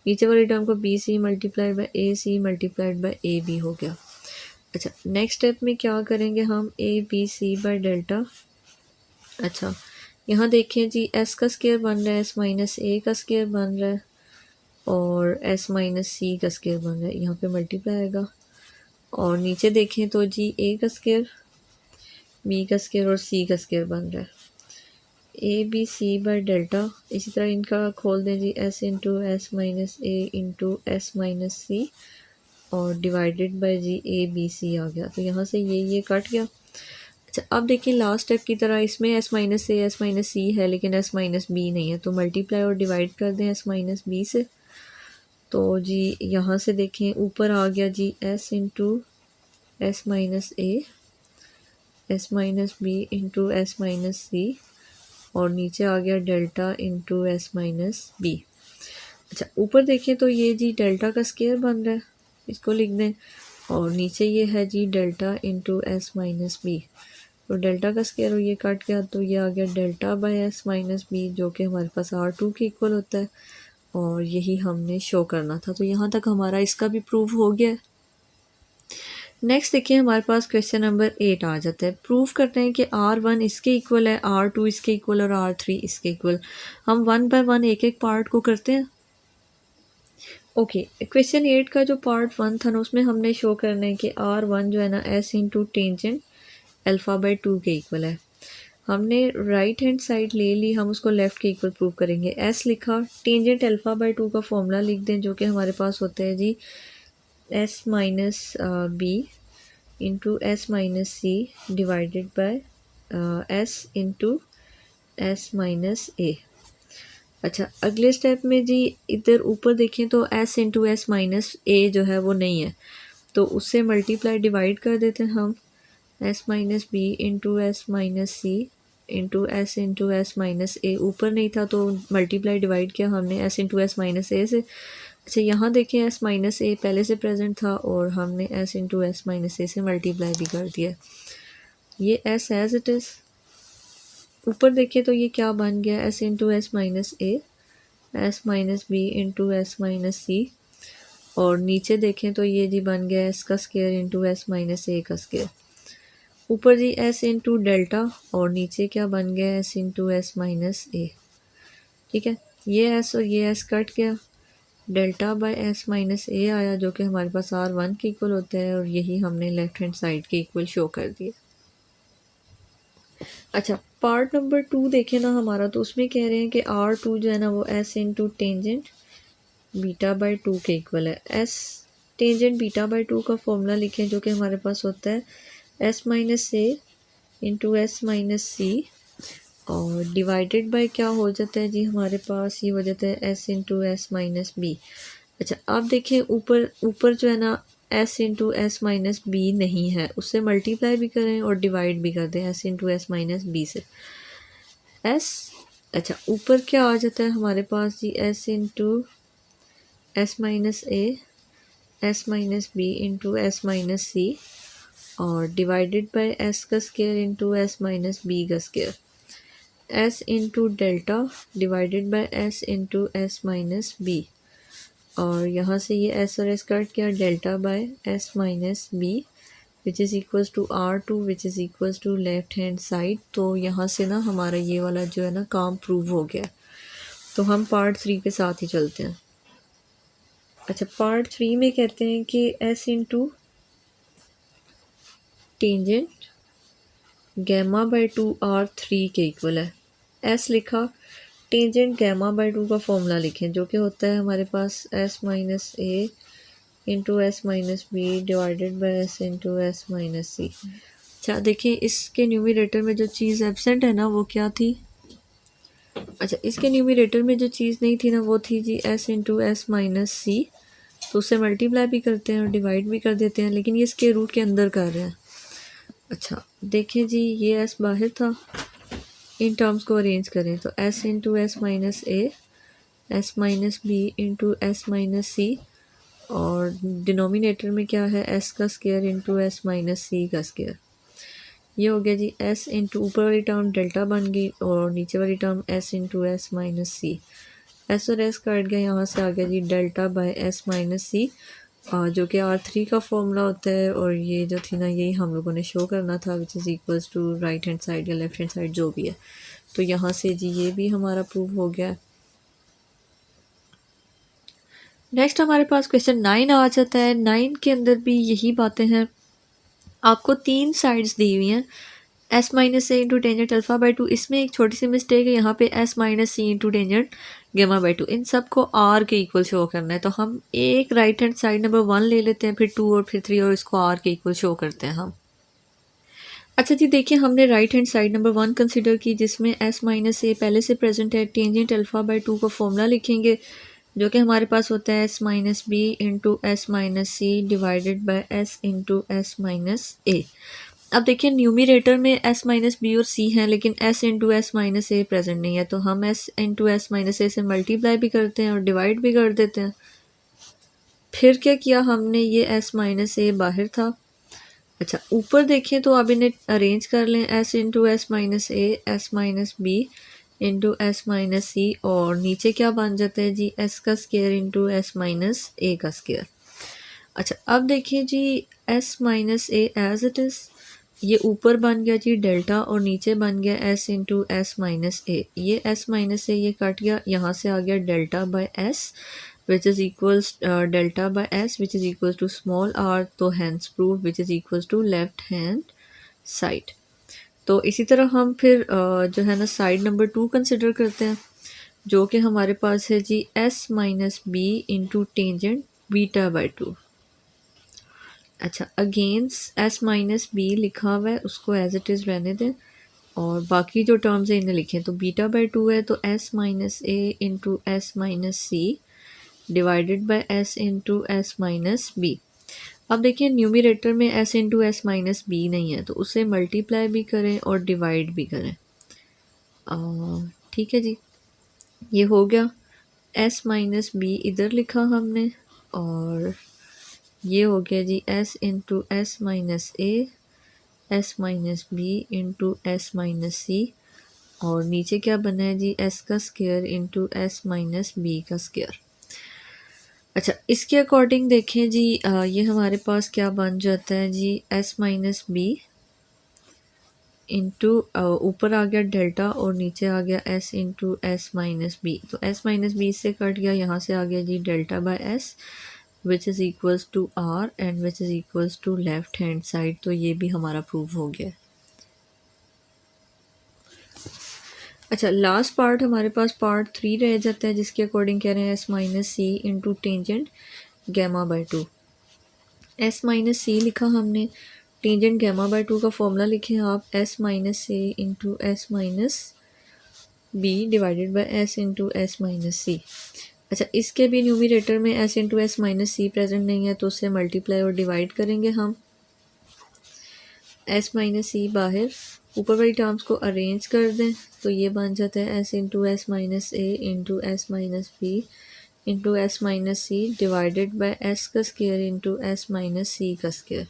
नीचे वाले टर्म को B C multiplied by A C multiplied by A B हो गया। अच्छा नेक्स्ट स्टेप में क्या करेंगे हम, A B C by delta. अच्छा यहाँ देखें जी एस का स्केयर बन रहा है, एस माइनस ए का स्केयर बन रहा है और एस माइनस सी का स्केयर बन रहा है, यहाँ पे मल्टीप्लाई आएगा। और नीचे देखें तो जी ए का स्केयर, बी का स्केयर और सी का स्केयर बन रहा है, A B C by delta. इसी तरह इनका खोल दें जी, एस इंटू एस माइनस ए इंटू एस माइनस सी और डिवाइडेड बाई जी ए बी सी आ गया। तो यहाँ से ये कट गया। अच्छा अब देखिए लास्ट स्टेप की तरह इसमें s minus A S minus c है लेकिन एस माइनस बी नहीं है, तो मल्टीप्लाई और डिवाइड कर दें एस माइनस बी से। तो जी यहाँ से देखें ऊपर आ गया जी एस इंटू एस माइनस ए, S minus B into S minus सी और नीचे आ गया delta into S minus B. अच्छा ऊपर देखें तो ये जी डेल्टा का स्केयर बन रहा है, इसको लिख दें, और नीचे ये है जी delta into S minus B. तो डेल्टा का स्केयर और ये कट गया तो ये आ गया delta by S minus b, जो कि हमारे पास R2 के इक्वल होता है और यही हमने शो करना था। तो यहाँ तक हमारा इसका भी प्रूव हो गया है। नेक्स्ट देखिए हमारे पास क्वेश्चन नंबर 8 आ जाता है। प्रूव करते हैं कि R1 इसके इक्वल है, R2 इसके इक्वल और R3 इसके इक्वल। हम 1 बाय 1 एक एक पार्ट को करते हैं। ओके क्वेश्चन 8 का जो पार्ट 1 था ना, उसमें हमने शो करना है कि R1 जो है ना S into tangent alpha by 2 के इक्वल है। हमने राइट हैंड साइड ले ली, हम उसको लेफ़्ट के इक्वल प्रूव करेंगे। S लिखा, टेंजेंट अल्फ़ा बाई 2 का फॉर्मूला लिख दें जो कि हमारे पास होता है जी S minus B into S minus C divided by S into S minus a. अच्छा अगले स्टेप में जी इधर ऊपर देखें तो एस इंटू एस माइनस ए जो है वो नहीं है, तो उससे मल्टीप्लाई डिवाइड कर देते हैं हम, s minus B into S minus c into S minus a. ऊपर नहीं था तो मल्टीप्लाई डिवाइड किया हमने s into S minus a से। अच्छा यहाँ देखें एस माइनस ए पहले से प्रेजेंट था और हमने s into S minus a से मल्टीप्लाई भी कर दिया। ये एस एज इट इज़। ऊपर देखिए तो ये क्या बन गया, एस इंटू एस माइनस ए, S minus B into S minus सी। और नीचे देखें तो ये जी बन गया एस का square into S minus a का स्केयर। ऊपर जी एस इंटू डेल्टा और नीचे क्या बन गया, एस इंटू एस माइनस ए। ठीक है, ये एस और ये एस कट गया, डेल्टा बाय एस माइनस ए आया जो कि हमारे पास R1 के इक्वल होता है और यही हमने लेफ्ट हैंड साइड के इक्वल शो कर दिया। अच्छा पार्ट नंबर 2 देखें ना हमारा, तो उसमें कह रहे हैं कि R2 जो है ना वो S into tangent beta by 2 के इक्वल है। S टेंजेंट बीटा बाई 2 का फॉर्मूला लिखें जो कि हमारे पास होता है S माइनस ए इंटू एस माइनस सी और डिवाइडेड बाय क्या हो जाता है जी, हमारे पास ये हो जाता है S into S minus B. अच्छा अब देखें ऊपर ऊपर जो है ना s into S minus B नहीं है, उससे मल्टीप्लाई भी करें और डिवाइड भी कर दें s into S minus b से s। अच्छा ऊपर क्या आ जाता है हमारे पास जी, s इंटू एस माइनस ए, S minus B into S minus सी और डिवाइडेड बाय s का square into S minus b का square. S into delta divided by S into S minus B, और यहाँ से ये एस और एस कट किया, delta by S minus b which is equals to R two which is equals to left hand side. तो यहाँ से ना हमारा ये वाला जो है ना काम प्रूव हो गया। तो हम पार्ट 3 के साथ ही चलते हैं। अच्छा, पार्ट 3 में कहते हैं कि S into tangent gamma by 2 R 3 के इक्वल है। एस लिखा, टेंजेंट गैमा बाई 2 का फॉर्मूला लिखें जो कि होता है हमारे पास s minus A into S minus B divided by S into S minus c. अच्छा देखिए, इसके न्यूमरेटर में जो चीज़ एब्सेंट है ना वो क्या थी? अच्छा, इसके न्यूमरेटर में जो चीज़ नहीं थी ना वो थी जी s into S minus c. तो उससे मल्टीप्लाई भी करते हैं और डिवाइड भी कर देते हैं, लेकिन ये इसके रूट के अंदर कर रहे हैं। अच्छा देखिए जी, ये एस बाहर था, इन टर्म्स को अरेंज करें तो एस इंटू एस माइनस ए, S minus B into S minus सी, और डिनोमिनेटर में क्या है, एस का स्क्वायर इंटू एस माइनस सी का स्क्वायर। ये हो गया जी एस इंटू ऊपर वाली टर्म डेल्टा बन गई और नीचे वाली term s into S minus सी। एस और एस कट गया, यहाँ से आ गया जी delta by S minus c, जो कि R3 का फॉर्मूला होता है। और ये जो थी ना यही हम लोगों ने शो करना था, which is equals to right hand side या लेफ्ट हैंड साइड जो भी है। तो यहाँ से जी ये भी हमारा प्रूव हो गया। नेक्स्ट हमारे पास क्वेश्चन 9 आ जाता है। 9 के अंदर भी यही बातें हैं। आपको 3 साइड्स दी हुई हैं, s minus A into tangent alpha by 2। इसमें एक छोटी सी मिस्टेक है, यहाँ पे S minus c into tangent गेमा बाई 2। इन सब को आर के इक्वल शो करना है। तो हम एक राइट हैंड साइड नंबर 1 ले लेते हैं, फिर 2 और फिर 3, और इसको आर के इक्वल शो करते हैं हम। अच्छा जी देखिए, हमने right hand side number 1 consider की जिसमें एस माइनस ए पहले से प्रेजेंट है। टेंजेंट अल्फा बाई 2 का फॉर्मूला लिखेंगे जो कि हमारे पास होता है S minus B into S minus C divided by S into S minus a. अब देखिए, न्यूमरेटर में एस माइनस बी और सी हैं, लेकिन एस इंटू एस माइनस ए प्रेजेंट नहीं है। तो हम S into S minus a से मल्टीप्लाई भी करते हैं और डिवाइड भी कर देते हैं। फिर क्या किया हमने, ये एस माइनस ए बाहर था। अच्छा, ऊपर देखें तो अब इन्हें अरेंज कर लें, एस इंटू एस माइनस ए, S minus B into S minus सी, और नीचे क्या बन जाता है जी, एस का square into S minus a का स्क्वायर। अच्छा अब देखिए जी, S minus a as it is, ये ऊपर बन गया जी डेल्टा और नीचे बन गया एस इंटू एस माइनस ए। ये एस माइनस ए ये कट गया, यहाँ से आ गया delta by S which is equals delta by s which is equals to small r, तो hence proof which is equals to left hand side। तो इसी तरह हम फिर जो है ना साइड नंबर 2 कंसिडर करते हैं जो कि हमारे पास है जी s minus B into tangent beta by 2। अच्छा, अगेंस्ट s माइनस बी लिखा हुआ है, उसको एज इट इज़ रहने दें और बाकी जो टर्म्स है इन्हें लिखें। तो बीटा बाई 2 है तो s minus A into S minus C divided by S into S minus B. अब देखिए, न्यूमरेटर में S into S minus B नहीं है तो उसे मल्टीप्लाई भी करें और डिवाइड भी करें। ठीक है जी, ये हो गया। एस माइनस बी इधर लिखा हमने, और ये हो गया जी एस इंटू एस माइनस ए, S minus B into S minus सी, और नीचे क्या बना है जी, एस का square into S minus b का स्क्वायर। अच्छा, इसके अकॉर्डिंग देखें जी, ये हमारे पास क्या बन जाता है जी, एस माइनस बी इंटू ऊपर आ गया डेल्टा और नीचे आ गया S into S minus B. तो एस माइनस बी से कट गया, यहाँ से आ गया जी delta by S which is equals to r and which is equals to left hand side. तो ये भी हमारा प्रूव हो गया। अच्छा, लास्ट पार्ट हमारे पास पार्ट 3 रह जाता है जिसके अकॉर्डिंग कह रहे हैं s minus c into tangent gamma by 2। S minus c लिखा हमने, टेंजेंट गैमा बाई 2 का फॉर्मूला लिखें आप, s minus A into S minus B divided by S into S minus c. अच्छा, इसके भी न्यूमरेटर में S into S minus c present नहीं है तो उससे मल्टीप्लाई और डिवाइड करेंगे हम। एस माइनस सी बाहर, ऊपर वाली टर्म्स को अरेंज कर दें तो ये बन जाता है S into S minus A into S minus B into S minus C divided by S का स्क्वायर इंटू एस माइनस सी का स्क्वायर।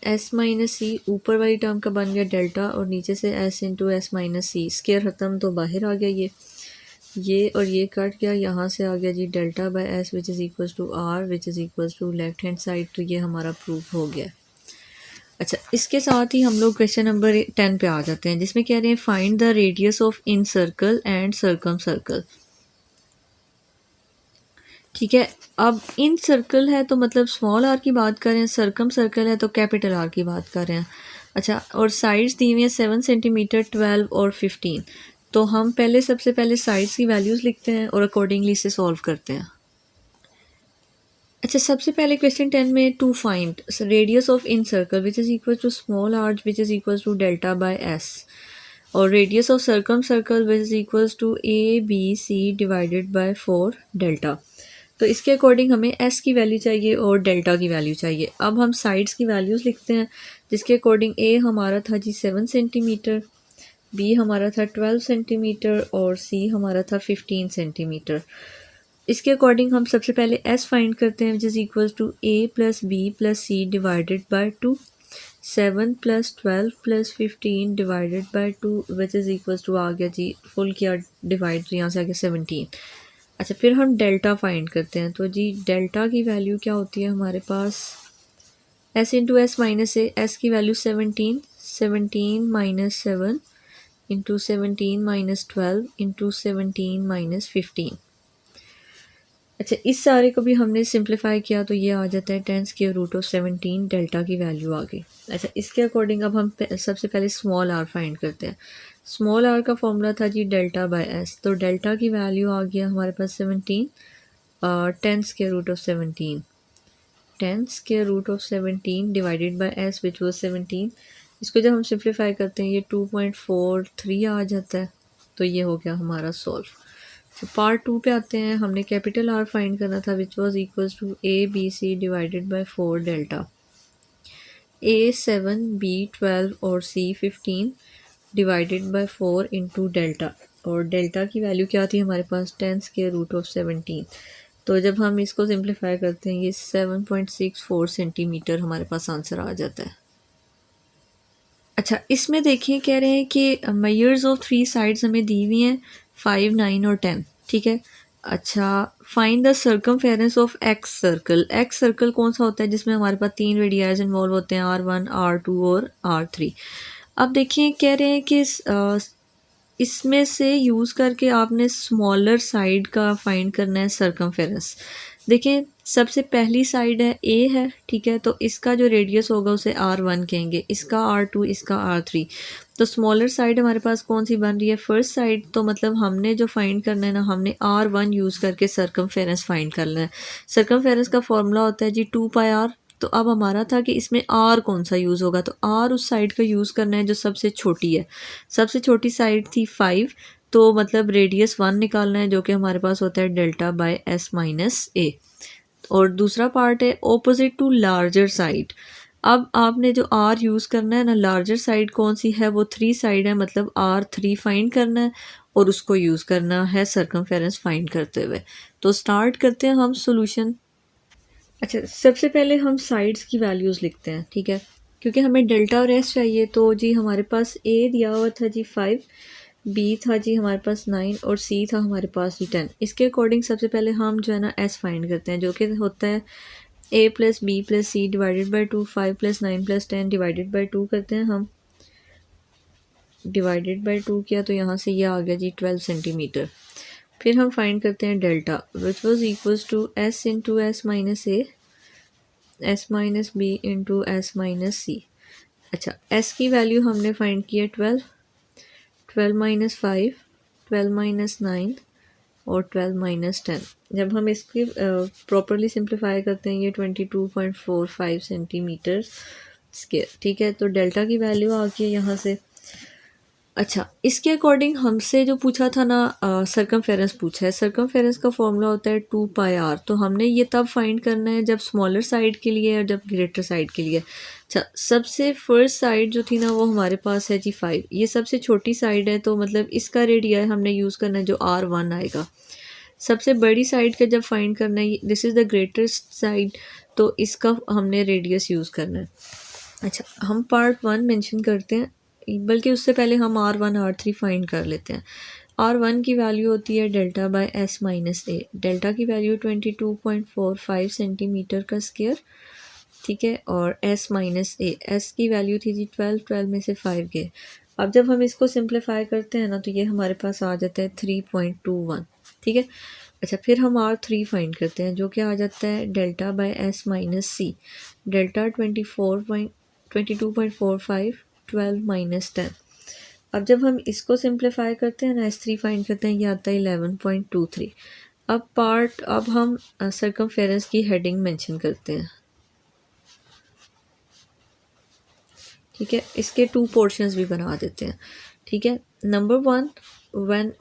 एस माइनस सी ऊपर वाली टर्म का बन गया डेल्टा और नीचे से एस इंटू एस माइनस सी, स्केयर ख़त्म तो बाहर आ गया ये और ये कट गया, यहाँ से आ गया जी delta by S which is equals to r which is equals to left hand side. तो ये हमारा प्रूफ हो गया। अच्छा, इसके साथ ही हम लोग क्वेश्चन नंबर 10 पे आ जाते हैं, जिसमें कह रहे हैं find the radius of in circle and circum circle. ठीक है, अब इन सर्कल है तो मतलब स्मॉल आर की बात कर रहे हैं, सर्कम सर्कल है तो कैपिटल आर की बात कर रहे हैं। अच्छा, और साइड्स दी हुई हैं 7 सेंटीमीटर, 12 और 15। तो हम सबसे पहले साइड्स की वैल्यूज़ लिखते हैं और अकॉर्डिंगली इसे सॉल्व करते हैं। अच्छा, सबसे पहले क्वेश्चन 10 में to find radius of incircle which is equal to small r which is equal to delta by s, और radius of circumcircle which is equal to A B C divided by 4 delta. तो इसके अकॉर्डिंग हमें एस की वैल्यू चाहिए और डेल्टा की वैल्यू चाहिए। अब हम साइड्स की वैल्यूज़ लिखते हैं, जिसके अकॉर्डिंग ए हमारा था जी 7 सेंटीमीटर, बी हमारा था 12 सेंटीमीटर और सी हमारा था 15 सेंटीमीटर। इसके अकॉर्डिंग हम सबसे पहले एस फाइंड करते हैं which is equal to a plus B plus C divided by 2, 7 plus 12 plus 15 divided by 2 which is equal to आ गया जी फुल किया डिवाइड, तो यहाँ से आ गया 17। अच्छा, फिर हम डेल्टा फाइंड करते हैं, तो जी डेल्टा की वैल्यू क्या होती है हमारे पास, एस इंटू एस माइनस ए, एस की value 17, 17 minus 7 into 17 minus 12 into 17 minus 15। अच्छा, इस सारे को भी हमने सिंप्लीफाई किया तो ये आ जाता है 10 स्क्वायर रूट ऑफ 17, डेल्टा की वैल्यू आ गई। अच्छा, इसके अकॉर्डिंग अब हम सबसे पहले स्मॉल आर फाइंड करते हैं। स्मॉल आर का फॉर्मूला था जी डेल्टा बाय एस, तो डेल्टा की वैल्यू आ गया हमारे पास 17, 10 square root of 17, 10 square root of 17 divided by S which was 17। इसको जब हम सिंप्लीफाई करते हैं ये 2.43 आ जाता है, तो ये हो गया हमारा सॉल्व। तो पार्ट 2 पे आते हैं, हमने कैपिटल आर फाइंड करना था which was equals to A B C divided by 4 delta. A 7, B 12 और C 15 divided by 4 into delta, और डेल्टा की वैल्यू क्या थी हमारे पास 10 स्क्वायर रूट ऑफ 17। तो जब हम इसको सिंप्लीफाई करते हैं ये 7.64 सेंटीमीटर हमारे पास आंसर आ जाता है। अच्छा, इसमें देखिए कह रहे हैं कि मेजर्स ऑफ 3 साइड्स हमें दी हुई हैं 5, 9 और 10। ठीक है। अच्छा, find the circumference of x circle. X circle कौन सा होता है जिसमें हमारे पास 3 रेडियाज इन्वॉल्व होते हैं, R1, R2 और R3। अब देखिए कह रहे हैं कि इसमें से यूज़ करके आपने स्मॉलर साइड का फाइंड करना है सर्कमफेरेंस। देखें, सबसे पहली साइड है ए है, ठीक है, तो इसका जो रेडियस होगा उसे R1 कहेंगे, इसका R2, इसका R3। तो स्मॉलर साइड हमारे पास कौन सी बन रही है, फर्स्ट साइड। तो मतलब हमने जो फाइंड करना है ना, हमने R1 यूज़ करके सर्कमफेरेंस फाइंड करना है। सर्कमफेरेंस का फॉर्मूला होता है जी 2πr। तो अब हमारा था कि इसमें R कौन सा यूज़ होगा, तो R उस साइड का यूज़ करना है जो सबसे छोटी है। सबसे छोटी साइड थी 5, तो मतलब रेडियस 1 निकालना है, जो कि हमारे पास होता है delta by S minus A. और दूसरा पार्ट है ऑपोजिट टू लार्जर साइड। अब आपने जो R यूज़ करना है ना, लार्जर साइड कौन सी है, वो 3 साइड है, मतलब R3 फाइंड करना है और उसको यूज़ करना है सर्कमफेरेंस फाइंड करते हुए। तो स्टार्ट करते हैं हम सॉल्यूशन। अच्छा, सबसे पहले हम साइड्स की वैल्यूज़ लिखते हैं, ठीक है, क्योंकि हमें डेल्टा और एस चाहिए। तो जी हमारे पास ए दिया हुआ था जी 5, बी था जी हमारे पास 9 और सी था हमारे पास जी 10। इसके अकॉर्डिंग सबसे पहले हम जो है ना एस फाइंड करते हैं, जो कि होता है a plus B plus C divided by 2, 5 plus 9 plus 10 divided by 2 करते हैं हम। डिवाइडेड बाई 2 किया तो यहाँ से ये आ गया जी 12 सेंटीमीटर। फिर हम फाइंड करते हैं delta which was equals to s into S minus A, S minus B into S minus c. अच्छा, एस की वैल्यू हमने फाइंड की है 12, 12 माइनस 5, 12 माइनस 9 और 12 माइनस 10। जब हम इसकी प्रॉपरली सिंप्लीफाई करते हैं ये 22.45 सेंटीमीटर स्क्वायर, ठीक है। तो डेल्टा की वैल्यू आ गई है यहाँ से। अच्छा, इसके अकॉर्डिंग हमसे जो पूछा था ना, सर्कमफेरेंस पूछा है। सर्कमफेरेंस का फॉर्मूला होता है 2πr। तो हमने ये तब फाइंड करना है जब स्मॉलर साइड के लिए और जब ग्रेटर साइड के लिए। अच्छा, सबसे फर्स्ट साइड जो थी ना वो हमारे पास है जी 5, ये सबसे छोटी साइड है, तो मतलब इसका रेडिया हमने यूज़ करना है जो R1 आएगा। सबसे बड़ी साइड का जब फाइंड करना है, this is the greatest side, तो इसका हमने रेडियस यूज़ करना है। अच्छा, हम पार्ट 1 मेंशन करते हैं, बल्कि उससे पहले हम R1 R3 फाइंड कर लेते हैं। R1 की वैल्यू होती है delta by S minus A. Delta की वैल्यू 22.45 सेंटीमीटर का स्क्वायर, ठीक है। और S माइनस ए, एस की वैल्यू थी जी 12 में से 5 गए। अब जब हम इसको सिंप्लीफाई करते हैं ना तो ये हमारे पास आ जाता है 3.21, ठीक है। अच्छा, फिर हम R3 फाइंड करते हैं जो कि आ जाता है delta by S minus C. Delta 22.45, 12 minus 10। अब जब हम इसको सिंप्लीफाई करते हैं ना, S3 फाइंड करते हैं, ये आता है 11.23। अब हम सर्कमफेरेंस की हेडिंग मेंशन करते हैं, ठीक है। इसके 2 पोर्शंस भी बना देते हैं, ठीक है। Number 1, when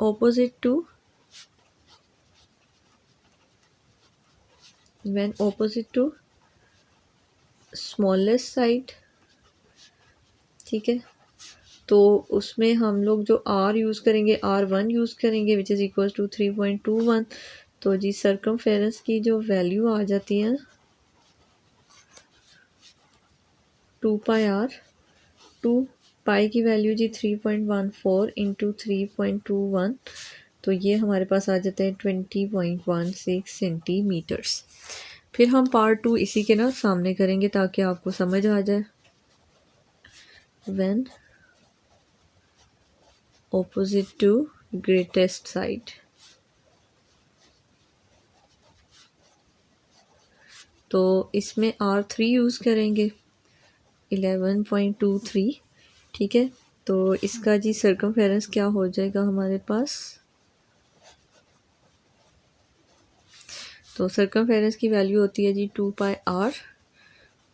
opposite to smallest side, ठीक है। तो उसमें हम लोग जो R यूज़ करेंगे, R1 यूज़ करेंगे विच इज़ इक्वल टू 3.21। तो जी सर्कमफेरेंस की जो वैल्यू आ जाती है 2 पाई R, 2 पाई की वैल्यू जी 3.14 इंटू 3.21, तो ये हमारे पास आ जाता है 20.16 सेंटीमीटर्स। फिर हम पार्ट 2 इसी के ना सामने करेंगे ताकि आपको समझ आ जाए। When opposite to greatest side, तो इसमें R3 यूज़ करेंगे 11.23, ठीक है। तो इसका जी सर्कमफेरेंस क्या हो जाएगा हमारे पास, तो सर्कमफेरेंस की वैल्यू होती है जी 2 पाई R।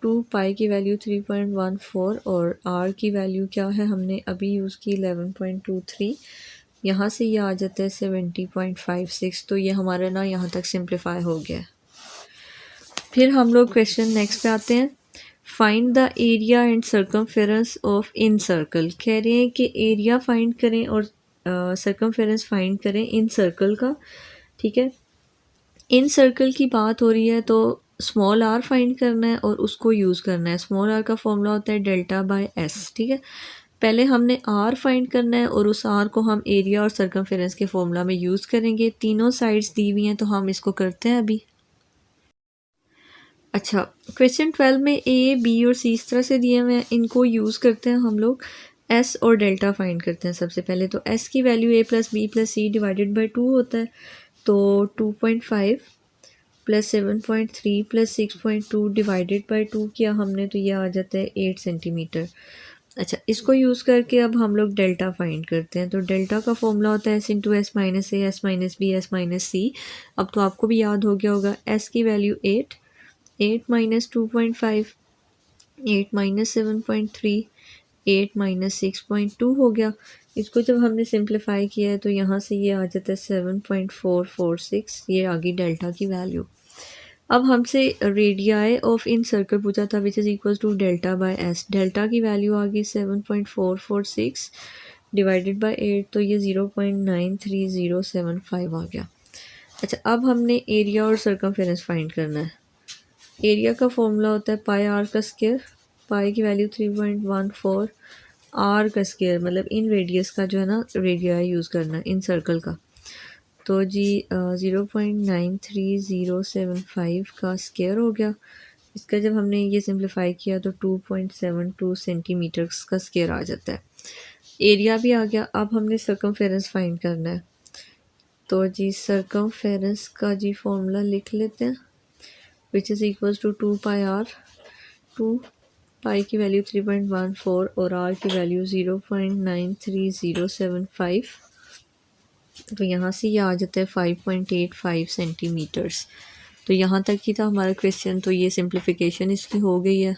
2 पाई की वैल्यू 3.14 और R की वैल्यू क्या है, हमने अभी यूज़ की 11.23। यहाँ से ये आ जाता है 70.56। तो ये हमारा ना यहाँ तक सिंप्लीफाई हो गया। फिर हम लोग क्वेश्चन नेक्स्ट पे आते हैं। Find the area and circumference of in circle. कह रहे हैं कि एरिया फाइंड करें और सर्कमफेरेंस फाइंड करें इन सर्कल का, ठीक है। इन सर्कल की बात हो रही है तो स्मॉल आर फाइंड करना है और उसको यूज़ करना है। स्मॉल आर का फॉर्मूला होता है डेल्टा बाय एस, ठीक है। पहले हमने आर फाइंड करना है और उस आर को हम एरिया और सर्कमफेरेंस के फॉर्मूला में यूज़ करेंगे। तीनों साइड्स दी हुई हैं तो हम इसको करते हैं अभी। अच्छा, क्वेश्चन 12 में ए, बी और सी इस तरह से दिए हुए हैं, इनको यूज़ करते हैं हम लोग। एस और डेल्टा फाइंड करते हैं सबसे पहले। तो एस की value A plus B plus C divided by 2 होता है। तो 2.5 प्लस 7.3 प्लस 6.2 डिवाइडेड बाई 2 किया हमने तो ये आ जाता है 8 सेंटीमीटर। अच्छा, इसको यूज़ करके अब हम लोग डेल्टा फाइंड करते हैं। तो डेल्टा का फॉर्मूला होता है एस इंटू एस माइनस ए, S minus B, S minus c. अब तो आपको भी याद हो गया होगा। एस की वैल्यू 8, 8 माइनस 2.5, 8 माइनस 7.3, 8 माइनस 6.2 हो गया। इसको जब हमने सिंप्लीफाई किया है तो यहाँ से ये आ जाता है 7.446। ये आ गई डेल्टा की वैल्यू। अब हमसे रेडियाई ऑफ इन सर्कल पूछा था which is equal to delta by S. Delta की वैल्यू आ गई 7.446 डिवाइडेड बाय 8, तो ये 0.93075 आ गया। अच्छा, अब हमने एरिया और सर्कमफेरेंस फाइंड करना है। एरिया का फॉर्मूला होता है पाई आर का स्क्वायर। पाई की वैल्यू 3.14, आर का स्क्वायर मतलब इन रेडियस का जो है ना रेडियाई यूज़ करना है इन सर्कल का। तो जी 0.93075 का स्क्वायर हो गया। इसका जब हमने ये सिंप्लीफाई किया तो 2.72 सेंटीमीटर्स का स्क्वायर आ जाता है। एरिया भी आ गया। अब हमने सर्कमफेरेंस फाइंड करना है। तो जी सर्कमफेरेंस का जी फॉर्मूला लिख लेते हैं which is equal to 2 pi R. 2 pi की वैल्यू 3.14 और आर की वैल्यू 0.93075। तो यहाँ से ये आ जाता है 5.85 सेंटीमीटर्स। तो यहाँ तक ही था हमारा क्वेश्चन। तो ये सिंप्लीफिकेशन इसकी हो गई है।